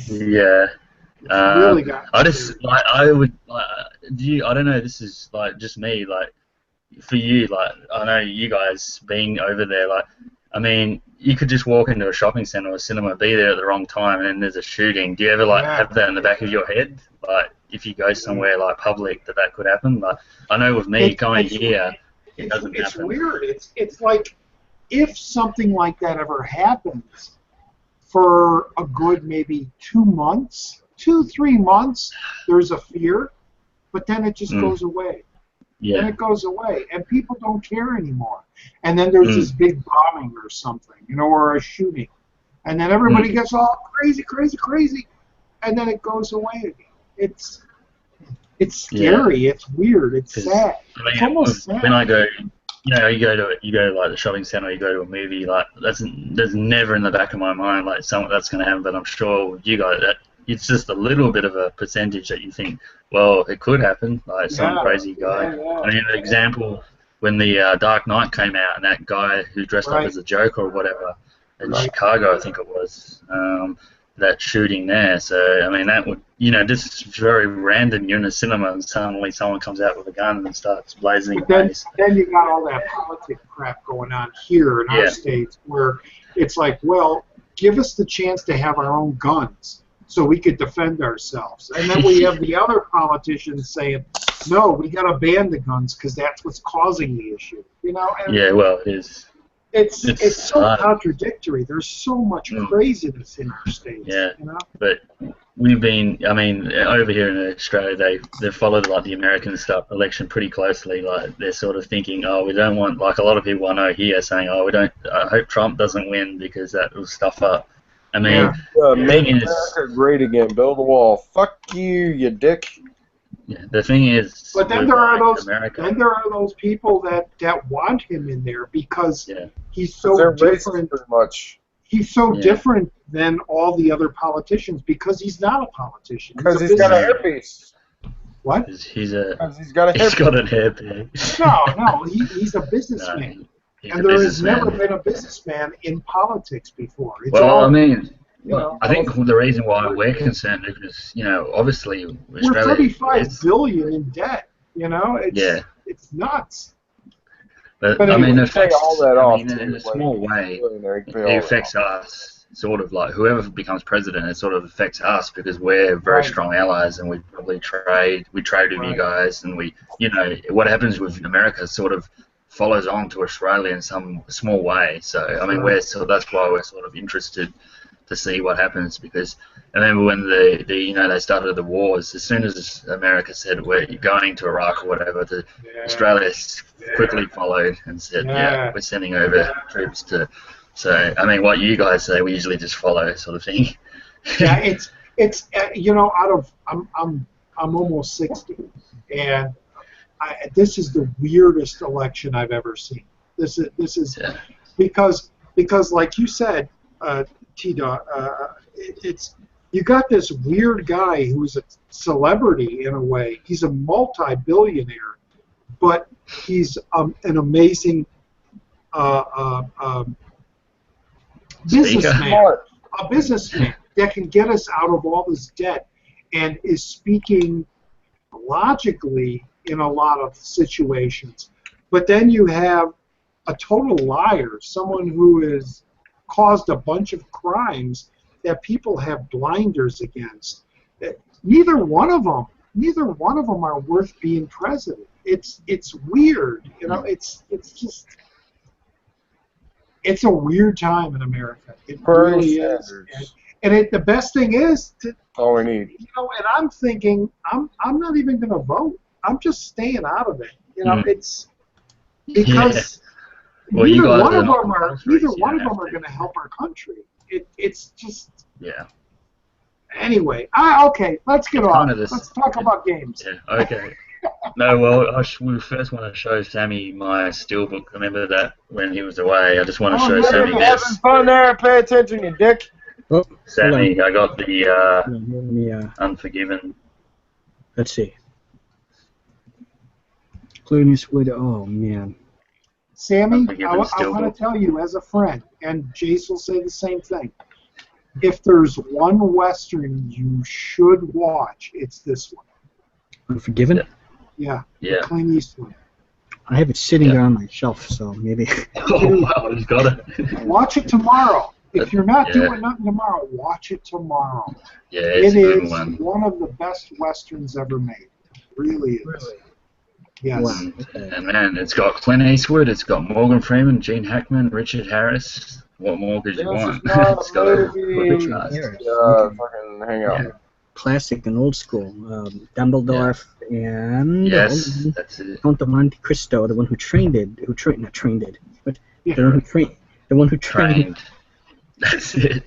S4: Yeah.
S1: Really gotten
S4: I just
S1: scary.
S4: I don't know. This is just me. For you, I know you guys being over there. I mean, you could just walk into a shopping centre or a cinema, be there at the wrong time, and then there's a shooting. Do you ever have that in the back of your head? If you go somewhere public, that could happen. I know with me going here.
S1: It's weird. It's like if something like that ever happens for a good maybe 2 months, 2-3 months, there's a fear, but then it just goes away.
S4: Yeah.
S1: Then it goes away, and people don't care anymore. And then there's this big bombing or something, or a shooting, and then everybody gets all crazy, and then it goes away again. It's scary. Yeah. It's weird. It's sad.
S4: I mean,
S1: it's almost sad.
S4: When I go, you go to the shopping centre, you go to a movie. There's never in the back of my mind that's going to happen. But I'm sure you guys, it's just a little bit of a percentage that you think, well, it could happen. Some crazy guy. Yeah. I mean, an example when the Dark Knight came out, and that guy who dressed up as a Joker or whatever in Chicago, I think it was. That shooting there, so I mean that would, just very random. You're in a cinema and suddenly someone comes out with a gun and starts blazing.
S1: Then you got all that politic crap going on here in our states, where it's like, well, give us the chance to have our own guns so we could defend ourselves, and then we have the other politicians saying, no, we got to ban the guns because that's what's causing the issue. And
S4: well, it is.
S1: It's so contradictory. There's so much craziness in our states.
S4: Yeah, but we've been, over here in Australia, they followed the American election pretty closely. They're sort of thinking, we don't want, a lot of people I know here saying, I hope Trump doesn't win because that will stuff up. I mean,
S3: make America great again. Build a wall. Fuck you dick.
S4: Yeah, the thing is,
S1: but then there are those people that want him in there because he's so different. He's so different than all the other politicians because he's not a politician.
S3: Because he's got a hairpiece.
S1: What?
S4: He's got a
S3: hairpiece.
S1: No, he's a businessman. And there has never been a businessman in politics before.
S3: I
S4: think the reason why we're concerned is because, obviously,
S1: we're $35 billion in debt. It's nuts.
S4: But
S1: But
S4: I mean,
S1: anyway,
S4: it affects.
S3: all that
S4: I
S3: off
S4: mean,
S3: too,
S4: in a
S3: like,
S4: small way,
S3: billionaire can pay all
S4: it
S3: that
S4: affects
S3: off.
S4: us. Sort of like whoever becomes president, it sort of affects us because we're very
S1: Right.
S4: strong allies, and we probably trade. We trade with you
S1: Right.
S4: guys, and we, what happens with America sort of follows on to Australia in some small way. So I mean,
S1: Sure.
S4: that's why we're sort of interested to see what happens, because I remember when they started the wars, as soon as America said we're going to Iraq or whatever,
S1: Yeah.
S4: Australia quickly followed and said,
S1: Yeah.
S4: we're sending over troops to. So I mean, what you guys say, we usually just follow, sort of thing.
S1: Yeah, it's I'm almost 60, and this is the weirdest election I've ever seen. This is
S4: Yeah.
S1: because like you said, T-Dot, it's you got this weird guy who's a celebrity in a way. He's a multi-billionaire, but he's an amazing businessman. A businessman that can get us out of all this debt and is speaking logically in a lot of situations. But then you have a total liar, someone who has caused a bunch of crimes that people have blinders against. Neither one of them are worth being president. It's weird, it's just it's a weird time in America. It really is. And the best thing is,
S3: all we need.
S1: And I'm thinking, I'm not even going to vote. I'm just staying out of it. It's because neither one of them are going to help our country. It's just.
S4: Yeah.
S1: Anyway, okay, let's get on. Let's talk about games.
S4: Yeah. Okay. No, well, we first want to show Sammy my steelbook. Remember that when he was away? I just want to show Sammy
S3: you're
S4: this.
S3: having fun there. Pay attention, you dick.
S2: Oh,
S4: Sammy, I got the Unforgiven.
S2: Let's see. Including this with, oh man.
S1: Sammy, I want to tell you as a friend, and Jace will say the same thing. If there's one Western you should watch, it's this one.
S2: Unforgiven?
S1: Yeah.
S4: Yeah.
S1: Clint Eastwood.
S2: I have it sitting there on my shelf, so maybe.
S4: Oh, wow, he's got it.
S1: Watch it tomorrow. If you're not doing nothing tomorrow, watch it tomorrow.
S4: Yeah, it's a good one.
S1: It is one of the best Westerns ever made. It really is.
S2: Really?
S1: Yes.
S2: Wow. Okay.
S4: And man, it's got Clint Eastwood, it's got Morgan Freeman, Gene Hackman, Richard Harris. What more could you want? It's got a
S2: Richard
S4: cast.
S2: Harris.
S3: Fucking hang out.
S2: Yeah. Classic and old school. Dumbledore and
S4: Yes, that's it.
S2: Count of Monte Cristo, the one who trained it, the one who trained.
S4: That's it.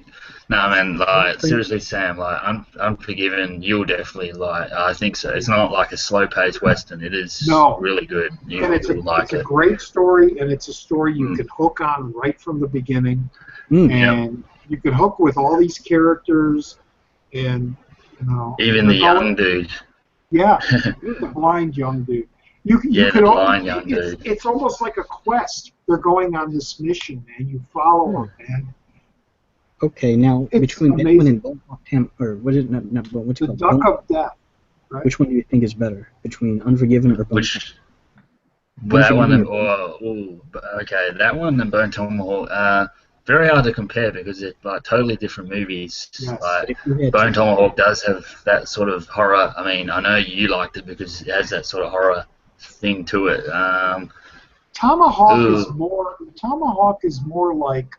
S4: No, man, like, seriously, Sam, like, Unforgiven, you'll definitely like. I think so. It's not like a slow-paced Western. It is really good.
S1: And it's a great story, and it's a story you can hook on right from the beginning. And you can hook with all these characters, and
S4: even the young dude.
S1: Yeah, the blind young dude. It's almost like a quest. They're going on this mission, and you follow them, man.
S2: Okay, now
S1: It's
S2: between that
S1: amazing.
S2: one and Bone of Tam, or what is it? Not Bone. What's it
S1: The
S2: called?
S1: Duck of Death. Right?
S2: Which one do you think is better, between Unforgiven or Bone?
S4: Well, that one okay, that one and Bone Tomahawk. Very hard to compare because they're like totally different movies.
S1: Yes.
S4: Like Bone Tomahawk does have that sort of horror. I mean, I know you liked it because it has that sort of horror thing to it.
S1: Tomahawk is more like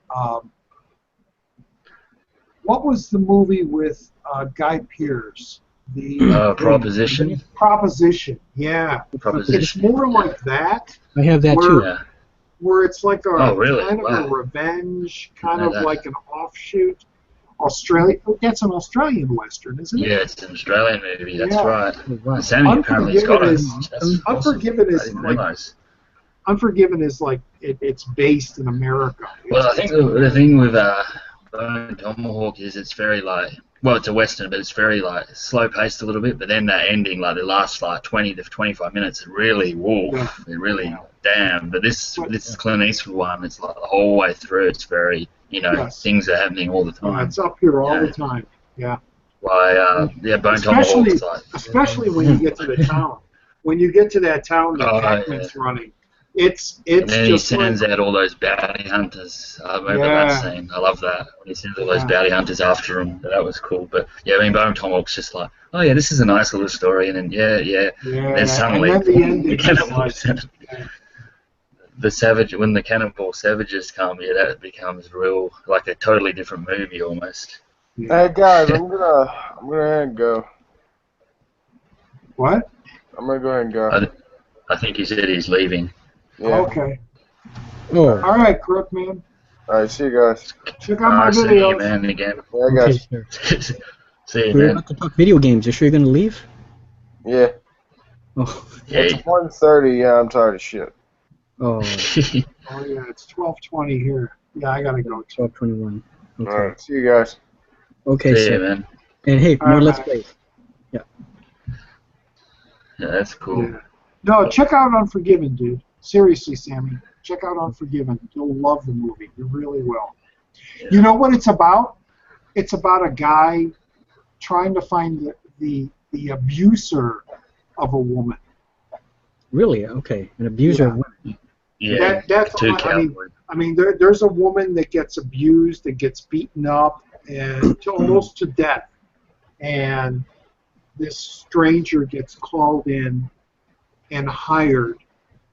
S1: what was the movie with Guy Pearce? The
S4: Proposition.
S1: Proposition, yeah.
S4: Proposition.
S1: It's more like that.
S2: I have that too.
S4: Yeah.
S1: Where it's like a kind of
S4: Wow.
S1: a revenge, kind of like an offshoot. That's an Australian Western, isn't it?
S4: Yeah, it's an Australian movie. That's
S1: Yeah.
S4: right. Sammy apparently has got it.
S1: Unforgiven is
S4: I didn't
S1: like
S4: realize.
S1: Unforgiven is like it's based in America.
S4: Well, I think the thing with Bone Tomahawk is it's very like, well, it's a Western, but it's very like slow paced a little bit. But then that ending, like the last like 20 to 25 minutes, it really it really damn. But this Clint Eastwood one, it's like the whole way through. It's very things are happening all the time.
S1: Yeah, it's up here all the time. Yeah.
S4: Why Bone Tomahawk is like,
S1: especially when you get to the town. When you get to that town that Hackman's running,
S4: And then he
S1: just
S4: sends
S1: like,
S4: out all those bounty hunters. I remember that
S1: yeah,
S4: scene. I love that. When he sends all those
S1: yeah,
S4: bounty hunters after him. That was cool. But yeah, I mean, Bone Tomahawk's just like, oh yeah, this is a nice little story. And then And then
S1: yeah, and
S4: suddenly,
S1: then the
S4: the
S1: ending is like,
S4: cannibals,
S1: yeah,
S4: the savage, when the cannibal savages come, yeah, that becomes real, like a totally different movie almost.
S3: Hey
S1: yeah.
S3: guys, I'm gonna head and go.
S1: What?
S3: I'm gonna go ahead and go.
S4: I think he said he's leaving.
S3: Yeah.
S1: Okay.
S2: Oh,
S1: All right, Crook man.
S3: All right, see you guys.
S1: Check out my
S4: See you,
S1: videos.
S4: man, again.
S3: Yeah,
S2: okay,
S3: guys.
S2: sir.
S4: See you,
S2: We're
S4: man.
S2: about to talk video games. You sure you're gonna leave?
S3: Yeah.
S2: Oh,
S3: It's
S4: Yeah.
S3: 1:30. Yeah, I'm tired of shit.
S2: oh,
S1: Oh yeah, it's 12:20 here. Yeah, I gotta go.
S2: 12:21. Okay,
S3: All right, see you guys.
S2: okay,
S4: See you,
S2: sir.
S4: man.
S2: And hey,
S1: All
S2: more
S1: right,
S2: Let's
S1: bye.
S2: Play.
S4: Yeah, that's cool.
S1: Yeah. No, check out Unforgiven, dude. Seriously, Sammy. Check out Unforgiven. You'll love the movie. You really will.
S4: Yeah.
S1: You know what it's about? It's about a guy trying to find the abuser of a woman.
S2: Really? Okay, an abuser of women.
S4: Yeah,
S1: That's
S4: two
S1: I mean,
S4: cowboys.
S1: there's a woman that gets abused, that gets beaten up, and almost to death, and this stranger gets called in and hired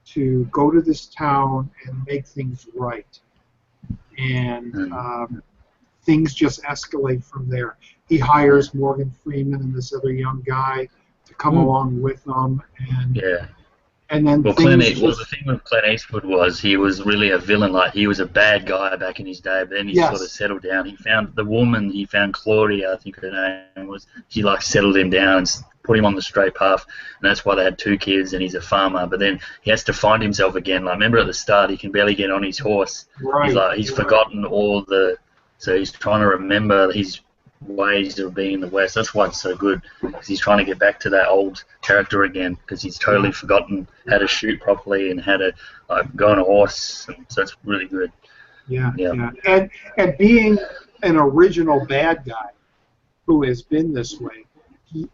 S1: to go to this town and make things right, and things just escalate from there. He hires Morgan Freeman and this other young guy to come along with them, and then
S4: Well,
S1: things
S4: the thing with Clint Eastwood was he was really a villain. Like, he was a bad guy back in his day, but then he sort of settled down. He found the woman. He found Claudia, I think her name was. She like settled him down and put him on the straight path, and that's why they had 2 kids. And he's a farmer, but then he has to find himself again. Like, remember at the start, he can barely get on his horse.
S1: right.
S4: He's forgotten all the. So he's trying to remember his ways of being in the West. That's why it's so good, because he's trying to get back to that old character again, because he's totally forgotten how to shoot properly and how to go on a horse. So it's really good.
S1: Yeah. And being an original bad guy who has been this way,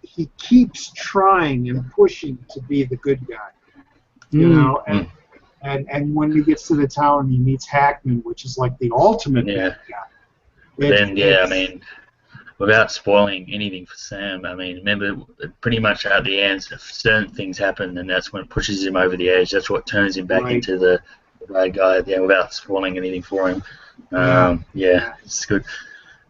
S1: he keeps trying and pushing to be the good guy. You know, and when he gets to the town, he meets Hackman, which is like the ultimate bad guy.
S4: But then, I mean, without spoiling anything for Sam, I mean, remember, pretty much at the end, certain things happen, and that's when it pushes him over the edge. That's what turns him back into the bad guy, without spoiling anything for him. It's good.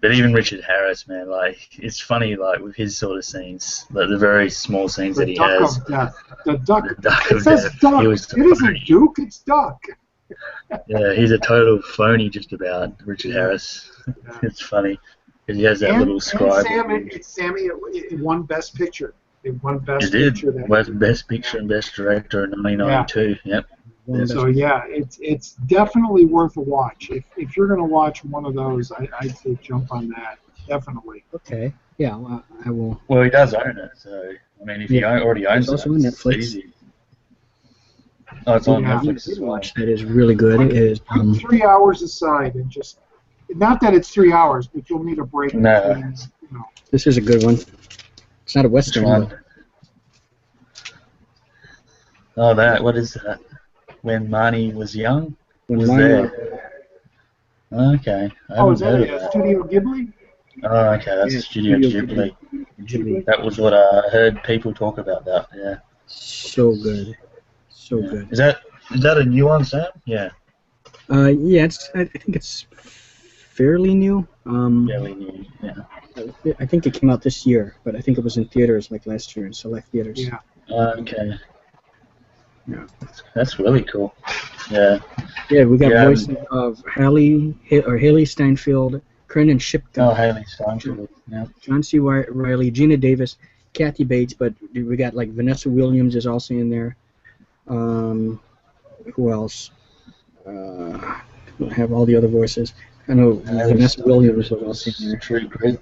S4: But even Richard Harris, man, like, it's funny, like, with his sort of scenes, like, the very small scenes that he has.
S1: The duck.
S4: It says
S1: duck. It isn't Duke, it's duck.
S4: Yeah, he's a total phony just about, Richard Harris. It's funny. Because he has that little scribe.
S1: Sammy, it won Best Picture. It won Best
S4: It
S1: Picture.
S4: did. Best Picture and Best Director in 1992. Yep.
S1: So it's definitely worth a watch. If you're going to watch one of those, I'd say jump on that. Definitely.
S2: Okay. Yeah, well, I will.
S4: Well, he does own it, so I mean, if he already owns
S2: it's
S4: it,
S2: also on
S4: it's
S2: Netflix.
S4: easy. Oh, it's on Netflix as well.
S2: Watch that is really good.
S1: Put 3 hours aside and just. Not that it's 3 hours, but you'll need a break.
S4: No.
S1: Between,
S2: This is a good one. It's not a Western one.
S4: Oh, what is that? When Marnie was young?
S2: When
S4: there. Okay.
S1: Is that Studio Ghibli?
S4: Oh, okay, that's Studio Ghibli. That was what I heard people talk about that, yeah.
S2: So good. So good.
S4: Is that a new one, Sam? Yeah.
S2: I think it's fairly new.
S4: Fairly new, yeah.
S2: I think it came out this year, but I think it was in theaters like last year in select theaters.
S1: Yeah.
S4: Okay.
S2: Yeah.
S4: That's really cool. Yeah.
S2: Yeah, we got voices of Haley Steinfeld, Kernan Shipka.
S4: Oh, Haley Steinfeld. Yeah.
S2: John C. Reilly, Gina Davis, Kathy Bates, but we got like Vanessa Williams is also in there. Who else? I don't have all the other voices. I know Vanessa Williams was also in there.
S4: True Grit.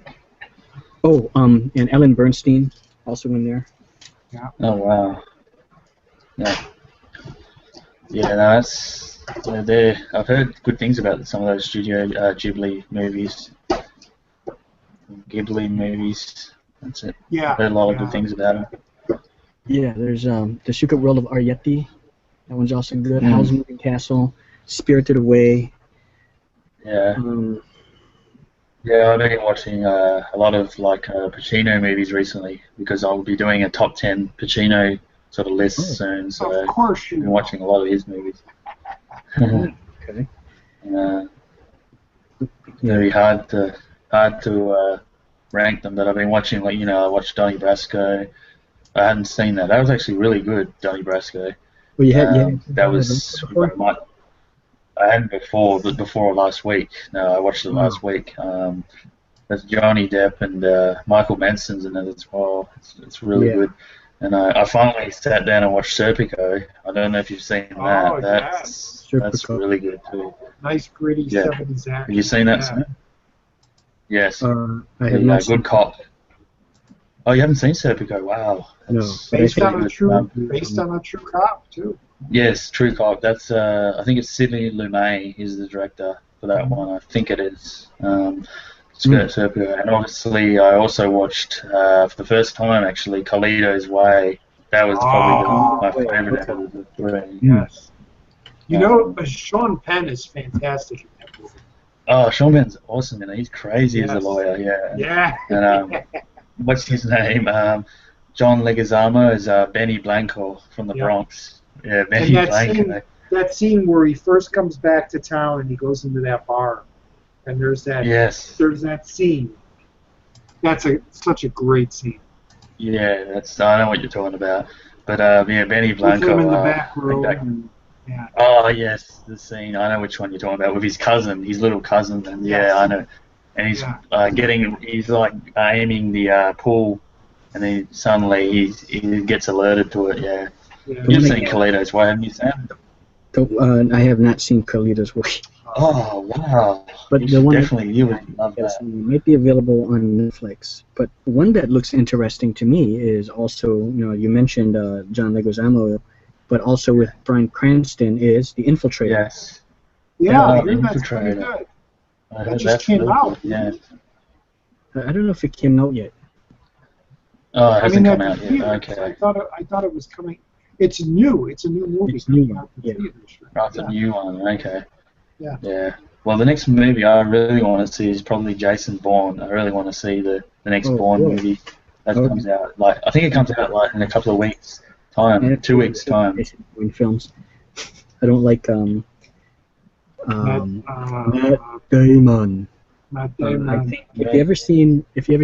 S2: Oh, and Ellen Bernstein also in there.
S1: Yeah.
S4: Oh, wow. Yeah. Yeah, no, that's. I've heard good things about some of those Studio Ghibli movies. That's it.
S1: Yeah.
S4: I've heard a lot of good things about them.
S2: Yeah, there's The Secret World of Arietti, That one's also good. Howl's Moving Castle, Spirited Away.
S4: Yeah. Yeah, I've been watching a lot of like Pacino movies recently because I'll be doing a top 10 Pacino sort of list soon. So
S1: of course
S4: I've been watching a lot of his movies.
S2: Okay.
S4: Very hard to rank them, but I've been watching like I watched Donnie Brasco. I hadn't seen that. That was actually really good, Donnie Brasco.
S2: Well, you
S4: that was I hadn't before, but before last week. No, I watched it last week. There's Johnny Depp and Michael Benson's in it as well. It's really good. And I finally sat down and watched Serpico. I don't know if you've seen that.
S1: Oh,
S4: that's really good too.
S1: Nice gritty 70s action.
S4: Have you seen that? Yeah. Yes.
S2: I have not seen
S4: Good Cop. Oh, you haven't seen Serpico? Wow.
S2: No.
S1: Based on a true cop too.
S4: Yes, True Cop. That's I think it's Sidney Lumet is the director for that one. I think it is. Serpico. And obviously, I also watched for the first time actually Carlito's Way. That was probably my favorite out of the three.
S1: Yes. You know, Sean Penn is fantastic in that movie.
S4: Oh, Sean Penn's awesome, and he's crazy as a lawyer. Yeah. And what's his name? John Leguizamo is Benny Blanco from the Bronx. Yeah, Benny Blanco.
S1: That scene where he first comes back to town and he goes into that bar, and there's that scene. That's such a great scene.
S4: Yeah, I know what you're talking about. But Benny Blanco.
S1: With him in the back room. Yeah.
S4: Oh yes, the scene. I know which one you're talking about with his cousin, his little cousin, and I know. And he's he's like aiming the pool, and then suddenly he gets alerted to it. Yeah. You've seen Carlito's Way, haven't you, Sam?
S2: I have not seen Carlito's Way.
S4: Oh wow!
S2: But the one
S4: you would love that.
S2: Might be available on Netflix. But one that looks interesting to me is also you mentioned John Leguizamo, but also with Bryan Cranston is The Infiltrator.
S1: Yes. Yeah, The Infiltrator. That just came out.
S4: Yeah.
S2: I don't know if it came out yet.
S4: Oh, it hasn't come out yet. Okay.
S1: I thought it was coming. It's new. It's a new movie.
S2: It's new. Yeah.
S4: It's a new one. Okay.
S1: Yeah.
S4: Yeah. Well, the next movie I really want to see is probably Jason Bourne. I really want to see the next Bourne movie that comes out. Like I think it comes out like in a couple of weeks time, 2 weeks time.
S2: In films, I don't like Matt Damon.
S1: Matt Damon.
S2: I think if you ever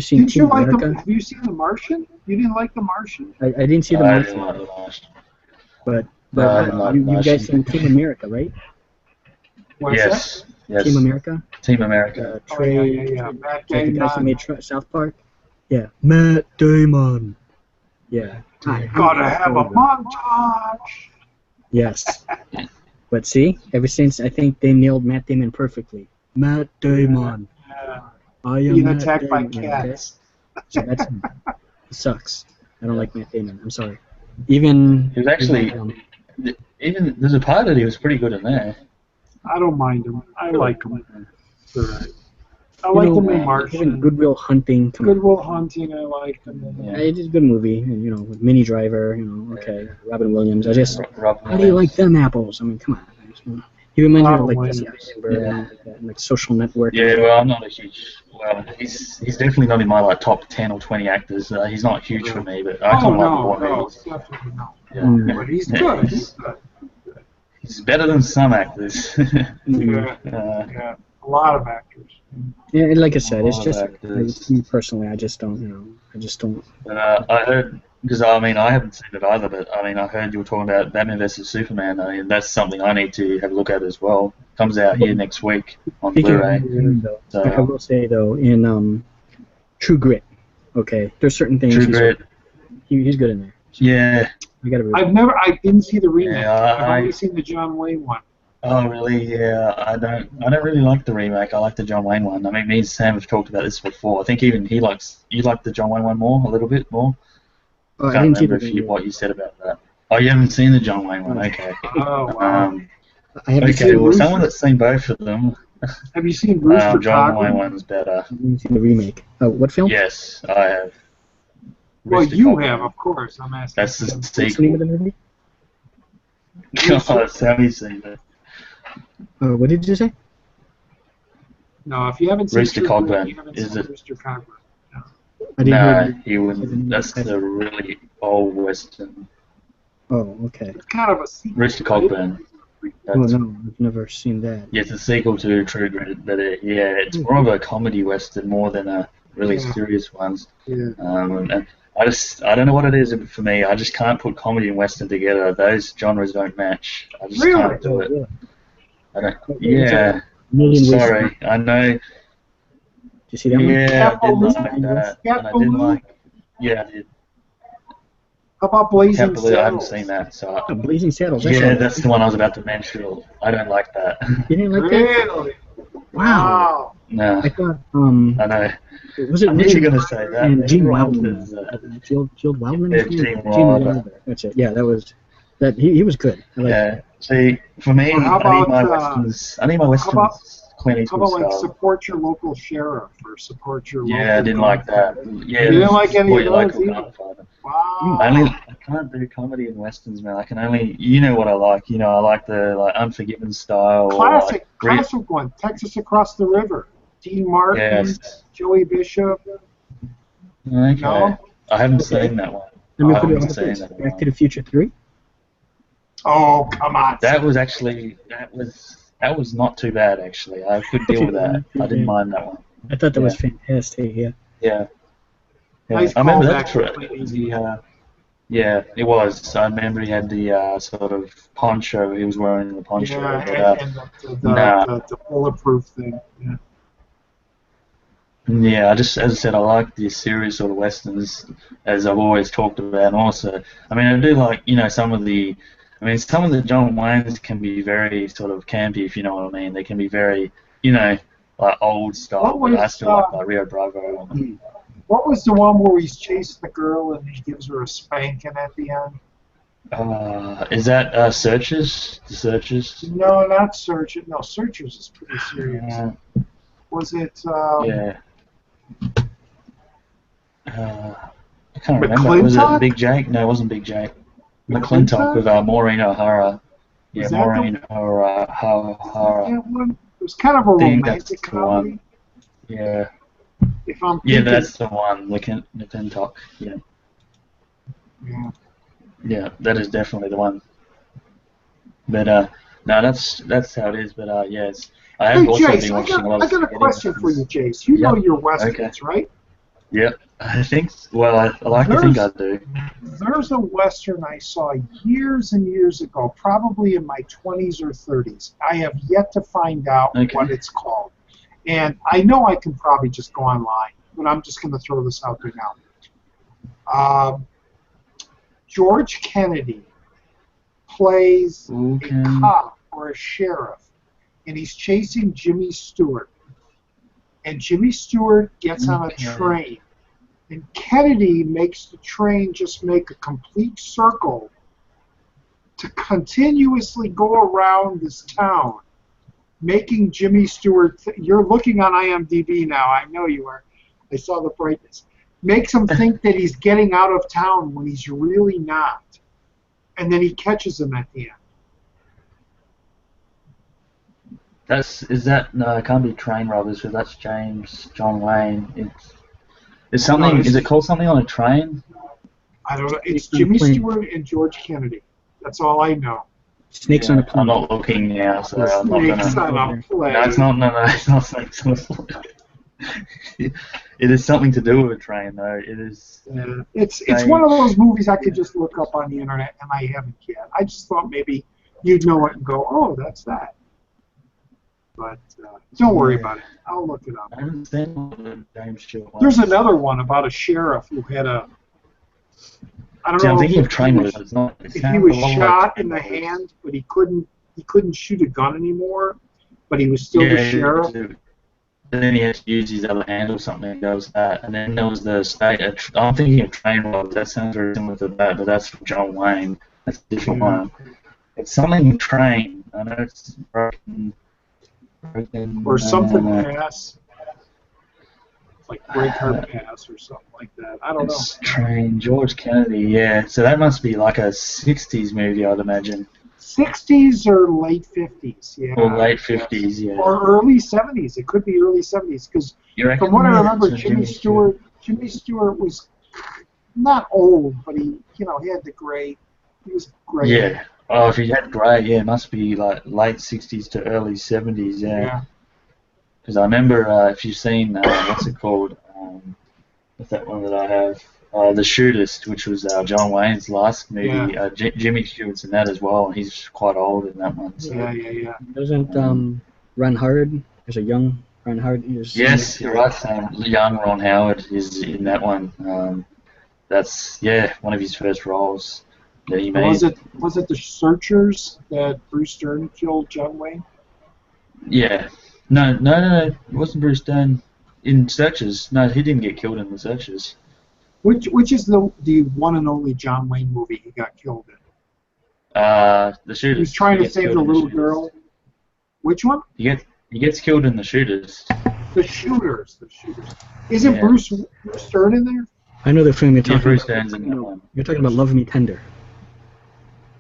S2: seen Team America,
S1: have you seen The Martian? You didn't like The Martian?
S2: I didn't see The Martian.
S4: I didn't like The Martian.
S2: But you guys seen Team America, right?
S4: Yes.
S2: Team America.
S4: Team America.
S2: Trey,
S1: Matt
S2: the guy who
S1: Damon.
S2: made South Park. Yeah, Matt Damon. Yeah.
S1: Gotta have a montage.
S2: Yes. But see, ever since I think they nailed Matt Damon perfectly. Matt Damon.
S1: Yeah.
S2: I am
S1: Being
S2: Matt
S1: attacked by
S2: Damon,
S1: cats.
S2: Okay? So it sucks. I don't like Matt Damon. I'm sorry. Even
S4: he was actually even there's a part that he was pretty good in there.
S1: I don't mind him. I like him. I like him in Martian.
S2: Good Will Hunting.
S1: Good Will Hunting. I like him.
S2: Yeah, it's a good movie. And, with Minnie Driver. Robin Williams. How do you like them apples? I mean, come on. He reminds me of like Jesse Eisenberg, like Social Network.
S4: Yeah, well, I'm not a huge. Well, he's definitely not in my like top 10 or 20 actors. He's not huge for me, but I kind of like
S1: no,
S4: movies.
S1: definitely not.
S4: Yeah.
S1: But he's good. He's good.
S4: He's better than some actors.
S1: Yeah, a lot of actors.
S2: Yeah, and like I said, it's just me personally. I just don't.
S4: But I heard. Because, I mean, I haven't seen it either, but, I mean, I heard you were talking about Batman vs. Superman. I mean, that's something I need to have a look at as well. Comes out here next week on Blu-ray.
S2: I will say, though, in True Grit, okay, there's certain things.
S4: True Grit.
S2: He's good in there. So
S4: yeah.
S1: I didn't see the remake.
S4: Yeah,
S1: I've only seen the John Wayne one.
S4: Oh, really? Yeah, I don't really like the remake. I like the John Wayne one. I mean, me and Sam have talked about this before. I think even you like the John Wayne one more, a little bit more? I can't remember what you said about that. Oh, you haven't seen the John Wayne one? Okay.
S1: Oh, wow.
S4: Okay, well, someone that's seen both of them.
S1: Have you seen Rooster
S4: John Wayne one's better.
S2: You've seen the remake. What film?
S4: Yes, I have.
S1: Well, you have, of course. I'm asking.
S4: That's the sequel.
S2: What's the name of the movie?
S4: God, Sammy's seen it.
S2: What did you say?
S1: No, if you haven't seen
S4: Rooster
S1: True Grit,
S4: Cogburn,
S1: you haven't
S4: is
S1: seen
S4: it?
S1: Rooster Cogburn. No.
S2: I didn't hear.
S4: No, he wouldn't. That's the really old Western.
S2: Oh, okay.
S1: It's kind of a sequel.
S4: Rooster
S1: right?
S4: Cogburn.
S2: Oh no, I've never seen that.
S4: Yeah, it's a sequel to True Grit, but yeah, it's more of a comedy Western more than a really serious one.
S1: Yeah.
S4: And I don't know what it is for me. I just can't put comedy and Western together. Those genres don't match. I just
S1: Really?
S4: can't do it.
S2: Yeah.
S4: I don't. Yeah.
S2: Million Ways
S4: Sorry, I know.
S2: Did you see that one?
S4: Yeah, I did
S1: Baloo?
S4: like that,
S1: Cat
S4: and I did
S1: Baloo?
S4: like. Yeah, I did.
S1: How about Blazing
S4: Can't believe I haven't
S1: Saddles?
S4: seen that. So.
S2: Oh, Blazing Saddles.
S4: Yeah, that's the one I was about to mention. I don't like that.
S2: You didn't like that?
S1: Really?
S2: Wow.
S4: No,
S2: I thought
S4: I know.
S2: was it
S4: I knew you were going to say that.
S2: and Gene Wilder.
S4: Is,
S2: Gene Wilder.
S4: Yeah, Gene Wilder.
S2: That's it. Yeah, that was that. He was good. I like
S4: yeah. See, for me,
S1: Or how
S4: I need
S1: about,
S4: my westerns. I need my westerns. Clint
S1: How
S4: Eastwood
S1: about like
S4: style.
S1: support your local sheriff or support your local...
S4: Yeah, I didn't like that. Yeah,
S1: You didn't like any
S4: support
S1: of
S4: your
S1: those
S4: local
S1: either?
S4: gunfighter.
S1: Wow.
S4: I can't do comedy and westerns, man. I can only, you know what I like. You know, I like the Unforgiven style.
S1: Classic,
S4: or, like,
S1: classic one. Texas Across the River. Dean Martin,
S4: Yes.
S1: Joey Bishop.
S4: Okay.
S1: No?
S4: I haven't
S2: Okay.
S4: seen that one.
S2: Let me
S4: I
S2: put it on
S4: haven't
S2: the
S4: seen
S2: list.
S4: that
S2: Back
S4: one.
S2: to the Future 3.
S1: Oh, come on.
S4: That was actually that was not too bad actually. I could deal with that. I didn't mind that one.
S2: I thought that was fantastic. Yeah.
S4: Yeah.
S1: Nice
S4: I remember
S1: callback
S4: that.
S1: to Clint Eastwood.
S4: Yeah, it was. I remember he had the sort of poncho. He was wearing the poncho.
S1: Yeah,
S4: but,
S1: and
S4: nah.
S1: the bulletproof thing. Yeah.
S4: Yeah, as I said, I like the serious sort of westerns, as I've always talked about. And also, I mean, I do like, some of the John Waynes can be very sort of campy, if you know what I mean. They can be very, like old style,
S1: What
S4: but I
S1: was,
S4: still like Rio Bravo.
S1: What was the one where he's chasing the girl and he gives her a spanking at the end?
S4: Is that Searchers? The Searchers?
S1: No, not Searchers. No, Searchers is pretty serious. Was it?
S4: Yeah. I can't remember.
S1: McClintock?
S4: Was it Big Jake? No, it wasn't Big Jake. McClintock with Maureen O'Hara. Yeah,
S1: Was that
S4: Maureen
S1: the-
S4: O'Hara.
S1: That one? It was kind of a
S4: think
S1: romantic
S4: that's the one.
S1: comedy.
S4: Yeah.
S1: If I'm
S4: Yeah,
S1: thinking,
S4: that's the one. McClintock. Yeah.
S1: yeah.
S4: Yeah, that is definitely the one. But no, that's how it is. But yes, I have
S1: Hey,
S4: also
S1: Jace,
S4: been
S1: I
S4: watching a lot
S1: got
S4: of
S1: a
S4: spaghetti
S1: question for you,
S4: westerns.
S1: Jace. You know
S4: Yep.
S1: your westerns, right?
S4: Yep, I think. Well, I like to think I do.
S1: There's a western I saw years and years ago, probably in my 20s or 30s. I have yet to find out what it's called. And I know I can probably just go online, but I'm just going to throw this out there now. George Kennedy plays a cop or a sheriff, and he's chasing Jimmy Stewart. And Jimmy Stewart gets on a train, and Kennedy makes the train just make a complete circle to continuously go around this town, making Jimmy Stewart... You're looking on IMDb now. I know you are. I saw the brightness. Makes him think that he's getting out of town when he's really not. And then he catches him at the end.
S4: No, it can't be Train Robbers, because that's John Wayne. Is it called something on a train?
S1: I don't know. It's Jimmy Stewart and George Kennedy. That's all I know.
S2: Snakes on a plane.
S4: I'm not looking now, so I'm not
S1: Snakes
S4: gonna.
S1: on a plane.
S4: No, it's not. No, it's not Snakes on a plane. It is something to do with a train, though. It is.
S1: Yeah. It's one of those movies I could just look up on the internet, and I haven't yet. I just thought maybe you'd know it and go, oh, that's that. But don't worry about it. I'll look it up.
S4: I haven't seen the James Stewart one.
S1: There's another one about a sheriff who had a... I don't
S4: See,
S1: know
S4: I'm thinking
S1: if
S4: of Train
S1: he
S4: Robbers.
S1: was,
S4: It's not.
S1: if he was shot in the hand, but he couldn't shoot a gun anymore, but he was still the sheriff.
S4: And then he had to use his other hand or something. That was that. And then there was the state. I'm thinking of Train Robbers. That sounds very similar to that, but that's from John Wayne. That's a different one. It's something train. I know it's broken
S1: or something pass. Like Break Her Pass or something like that. I don't know.
S4: Train, George Kennedy, yeah. So that must be like a 60s movie, I'd imagine.
S1: 60s or late 50s, yeah.
S4: Or late 50s, yeah.
S1: Or early 70s. It could be early 70s because from what I remember, Jimmy Stewart was not old, but he had the gray. He was gray.
S4: Yeah. Oh, if he had grey, yeah, it must be like late 60s to early 70s, yeah. Because I remember, if you've seen, what's it called? What's that one that I have? The Shootist, which was John Wayne's last movie.
S1: Yeah.
S4: Jimmy Stewart's in that as well, and he's quite old in that one. So.
S1: Yeah.
S2: Doesn't Ron Howard? There's a young Ron Howard.
S4: Yes, you're right. Young Ron Howard is in that one. That's one of his first roles that he made.
S1: Was it The Searchers that Bruce Dern killed John Wayne?
S4: Yeah. No. It wasn't Bruce Dern in Searchers. No, he didn't get killed in The Searchers.
S1: Which is the one and only John Wayne movie he got killed in?
S4: The Shootist.
S1: He was trying to save the little girl. Which one?
S4: He gets killed in The Shootist.
S1: The Shooters. Isn't Bruce Dern in there?
S2: I know the film you're talking
S4: Bruce
S2: about.
S4: Dern's in that one.
S2: You're talking about Love Me Tender.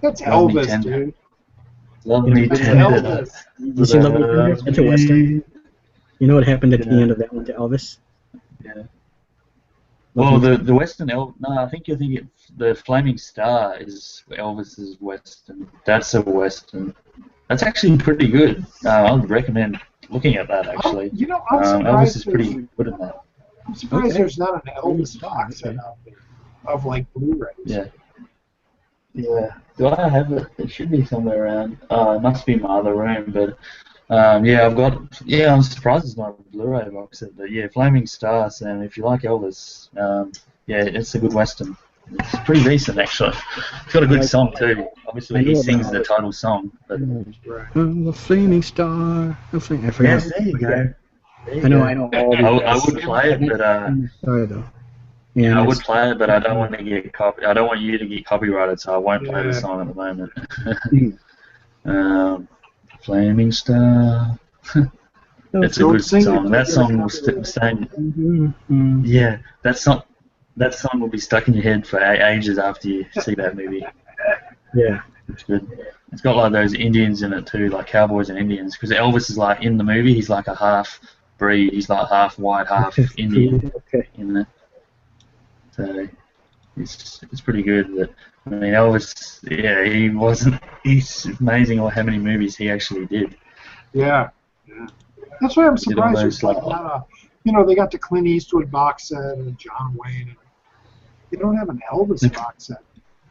S1: That's
S4: Love Me
S1: Elvis,
S4: Tender.
S1: dude.
S4: Love Me
S1: That's
S4: Tender.
S1: Elvis.
S2: You see Love Me Tender? It's a western. You know what happened at the end of that one to Elvis?
S4: Yeah. Well, the Western no, I think you're thinking the Flaming Star is Elvis's Western. That's a Western. That's actually pretty good. I would recommend looking at that actually.
S1: I'm surprised
S4: Elvis is pretty good in that.
S1: I'm surprised there's not an Elvis box set out there of like Blu-rays.
S4: Yeah. Yeah. Do I have it? It should be somewhere around. It must be my other room, but I've got. Yeah, I'm surprised it's not a Blu-ray box set, but yeah, Flaming Star, Sam. If you like Elvis, it's a good Western. It's pretty decent actually. It's got a good song too. Obviously, he sings the title song. But
S2: The Flaming Star. I forgot.
S4: Yes, there you go.
S2: I know.
S4: I would play it, but
S2: Sorry though. Yeah,
S4: I would play it, but I don't want to get I don't want you to get copyrighted, so I won't play the song at the moment. Flaming Star. It's a good song. That song will stay. Yeah, that song will be stuck in your head for ages after you see that movie.
S2: Yeah,
S4: it's good. It's got like those Indians in it too, like cowboys and Indians. Because Elvis is like in the movie, he's like a half breed. He's like half white, half Indian in it. So it's pretty good. But I mean, Elvis, he's amazing how many movies he actually did.
S1: Yeah. That's why I'm surprised there's like not they got the Clint Eastwood box set and John Wayne. And they don't have an Elvis box set.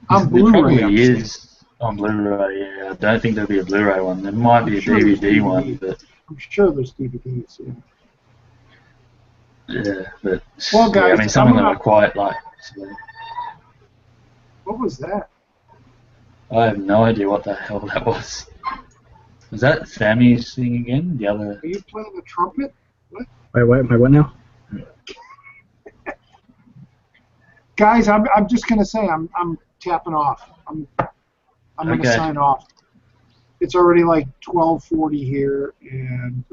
S1: On Blu-ray,
S4: probably is on Blu-ray. Yeah, I don't think there'll be a Blu-ray one. There might be a DVD one, but
S1: I'm sure there's DVDs.
S4: Yeah, but
S1: well, guys,
S4: I mean, some of them are quite like. So,
S1: what was that?
S4: I have no idea what the hell that was. Was that Sammy's thing again? The other.
S1: Are you playing the trumpet? What?
S2: Wait, what now?
S1: Guys, I'm just gonna say I'm tapping off. I'm gonna sign off. It's already like 12:40 here, and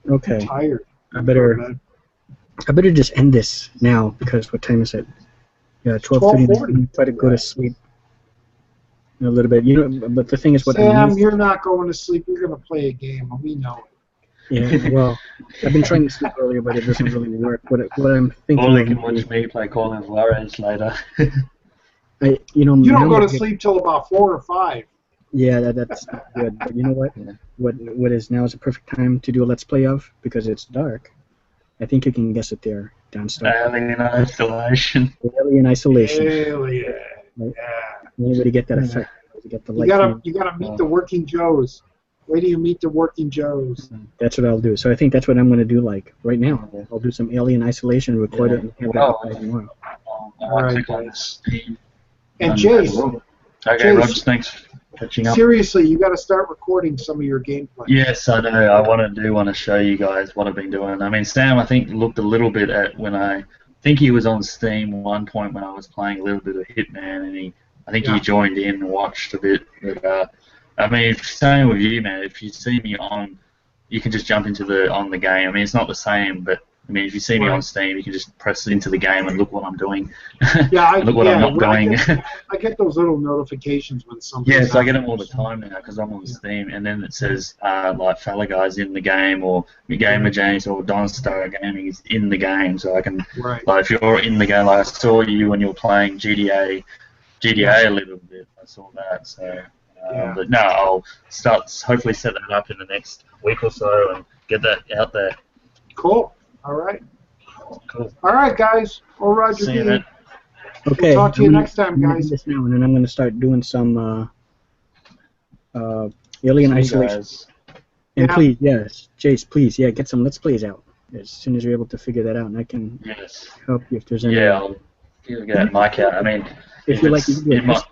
S1: I'm tired.
S2: I better just end this now because what time is it? Yeah, 12:30. Try to go to sleep in a little bit. But the thing is,
S1: Sam, you're not going to sleep. You're going to play a game, and we know it.
S2: Yeah, well, I've been trying to sleep earlier, but it doesn't really work. What I'm thinking.
S4: Or they can watch me play Colin Flores later.
S1: You don't go to sleep till about 4 or 5.
S2: Yeah, that's not good. But you know what? Yeah. What is now is a perfect time to do a Let's Play of because it's dark. I think you can guess it there, Downstar.
S4: Alien Isolation.
S2: Alien Isolation.
S1: Alien.
S2: Right? Yeah. The only way to get that effect is to get the light.
S1: You gotta meet the working Joes. Wait till you meet the working Joes.
S2: That's what I'll do. So I think that's what I'm gonna do. Like right now, I'll do some Alien Isolation, record it, and have that by tomorrow.
S1: All right, guys. And Jace.
S4: Okay, Rob. Thanks. Catching up.
S1: Seriously, you got to start recording some of your gameplay.
S4: Yes, I know. I want to show you guys what I've been doing. I mean, Sam, I think looked a little bit at when I think he was on Steam one point when I was playing a little bit of Hitman, and he joined in and watched a bit. But I mean, same with you, man. If you see me on, you can just jump into the game. I mean, it's not the same, but I mean, if you see me
S1: Right.
S4: on Steam, you can just press into the game and look what I'm doing.
S1: Yeah,
S4: look what I'm not doing.
S1: I get those little notifications when something.
S4: Yes, I get them all the time now because I'm on Steam, and then it says like Falagar's in the game, or Gamer James, or Donstar Gaming is in the game, so I can.
S1: Right.
S4: Like, if you're in the game, like I saw you when you were playing GTA a little bit. I saw that, so. But no, I'll hopefully set that up in the next week or so and get that out there.
S1: Cool. All right.
S4: Cool.
S1: All right, guys. Well, Roger
S4: See you,
S1: B.
S4: man.
S2: Okay.
S1: We'll talk to you next time,
S2: I'm gonna
S1: guys.
S2: do this now, and then I'm going to start doing some Alien
S4: See you
S2: Isolation.
S4: guys.
S2: And
S1: Yeah.
S2: please, yes, Jace, please, get some Let's Plays out as soon as you're able to figure that out, and I can
S4: Yes.
S2: help you if there's any.
S4: Yeah, I'll get that mic out. I mean,
S2: If you like, you can do it.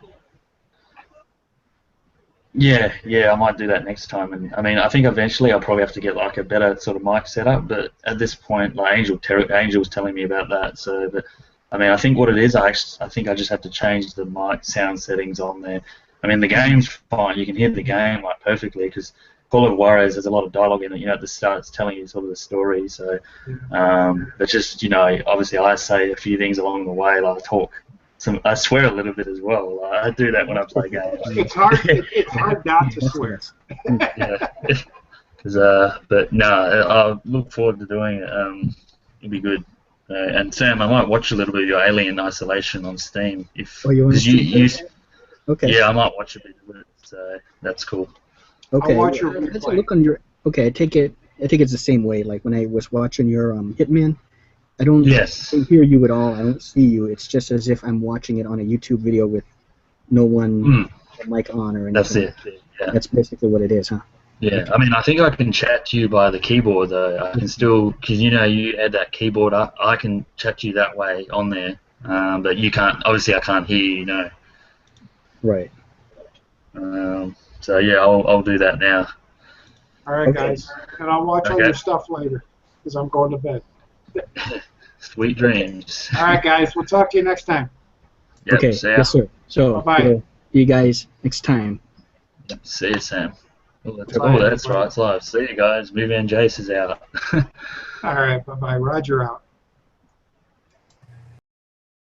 S4: Yeah, I might do that next time. And I mean, I think eventually I'll probably have to get like a better sort of mic setup. But at this point, like Angel was telling me about that. So, but I mean, I think what it is, I think I just have to change the mic sound settings on there. I mean, the game's fine. You can hear the game like perfectly because Call of Juarez has a lot of dialogue in it. You know, at the start, it's telling you sort of the story. So, but just obviously, I say a few things along the way. Like I talk. I swear a little bit as well. I do that when I play games.
S1: It's hard. It's hard not to swear.
S4: Yeah. But no, I look forward to doing it. It'll be good. And Sam, I might watch a little bit of your Alien Isolation on Steam if
S2: Oh, you want to
S4: you
S2: Okay.
S4: yeah, I might watch a bit of it. So that's cool.
S2: Okay.
S1: I'll watch your
S2: Let's
S1: replay.
S2: look on your. Okay, I take it's the same way. Like when I was watching your Hitman, I don't hear you at all. I don't see you. It's just as if I'm watching it on a YouTube video with no one mic on or anything.
S4: That's it. Yeah.
S2: That's basically what it is, huh?
S4: Yeah, I mean, I think I can chat to you by the keyboard though. I can still, because you had that keyboard up. I can chat to you that way on there, but you can't. Obviously, I can't hear you.
S2: Right.
S4: So yeah, I'll do that now.
S1: All right,
S2: Okay.
S1: guys. And I'll watch all your stuff later because I'm going to bed.
S4: Sweet dreams.
S1: All right, guys. We'll talk to you next time.
S4: Yep,
S2: Okay.
S4: see ya.
S2: Yes, sir. So,
S1: Bye-bye.
S2: see you guys next time.
S4: See you, Sam. Oh,
S1: Bye.
S4: that's right. It's live. See you guys. Movie and Jace is out.
S1: All right. Bye-bye. Roger out.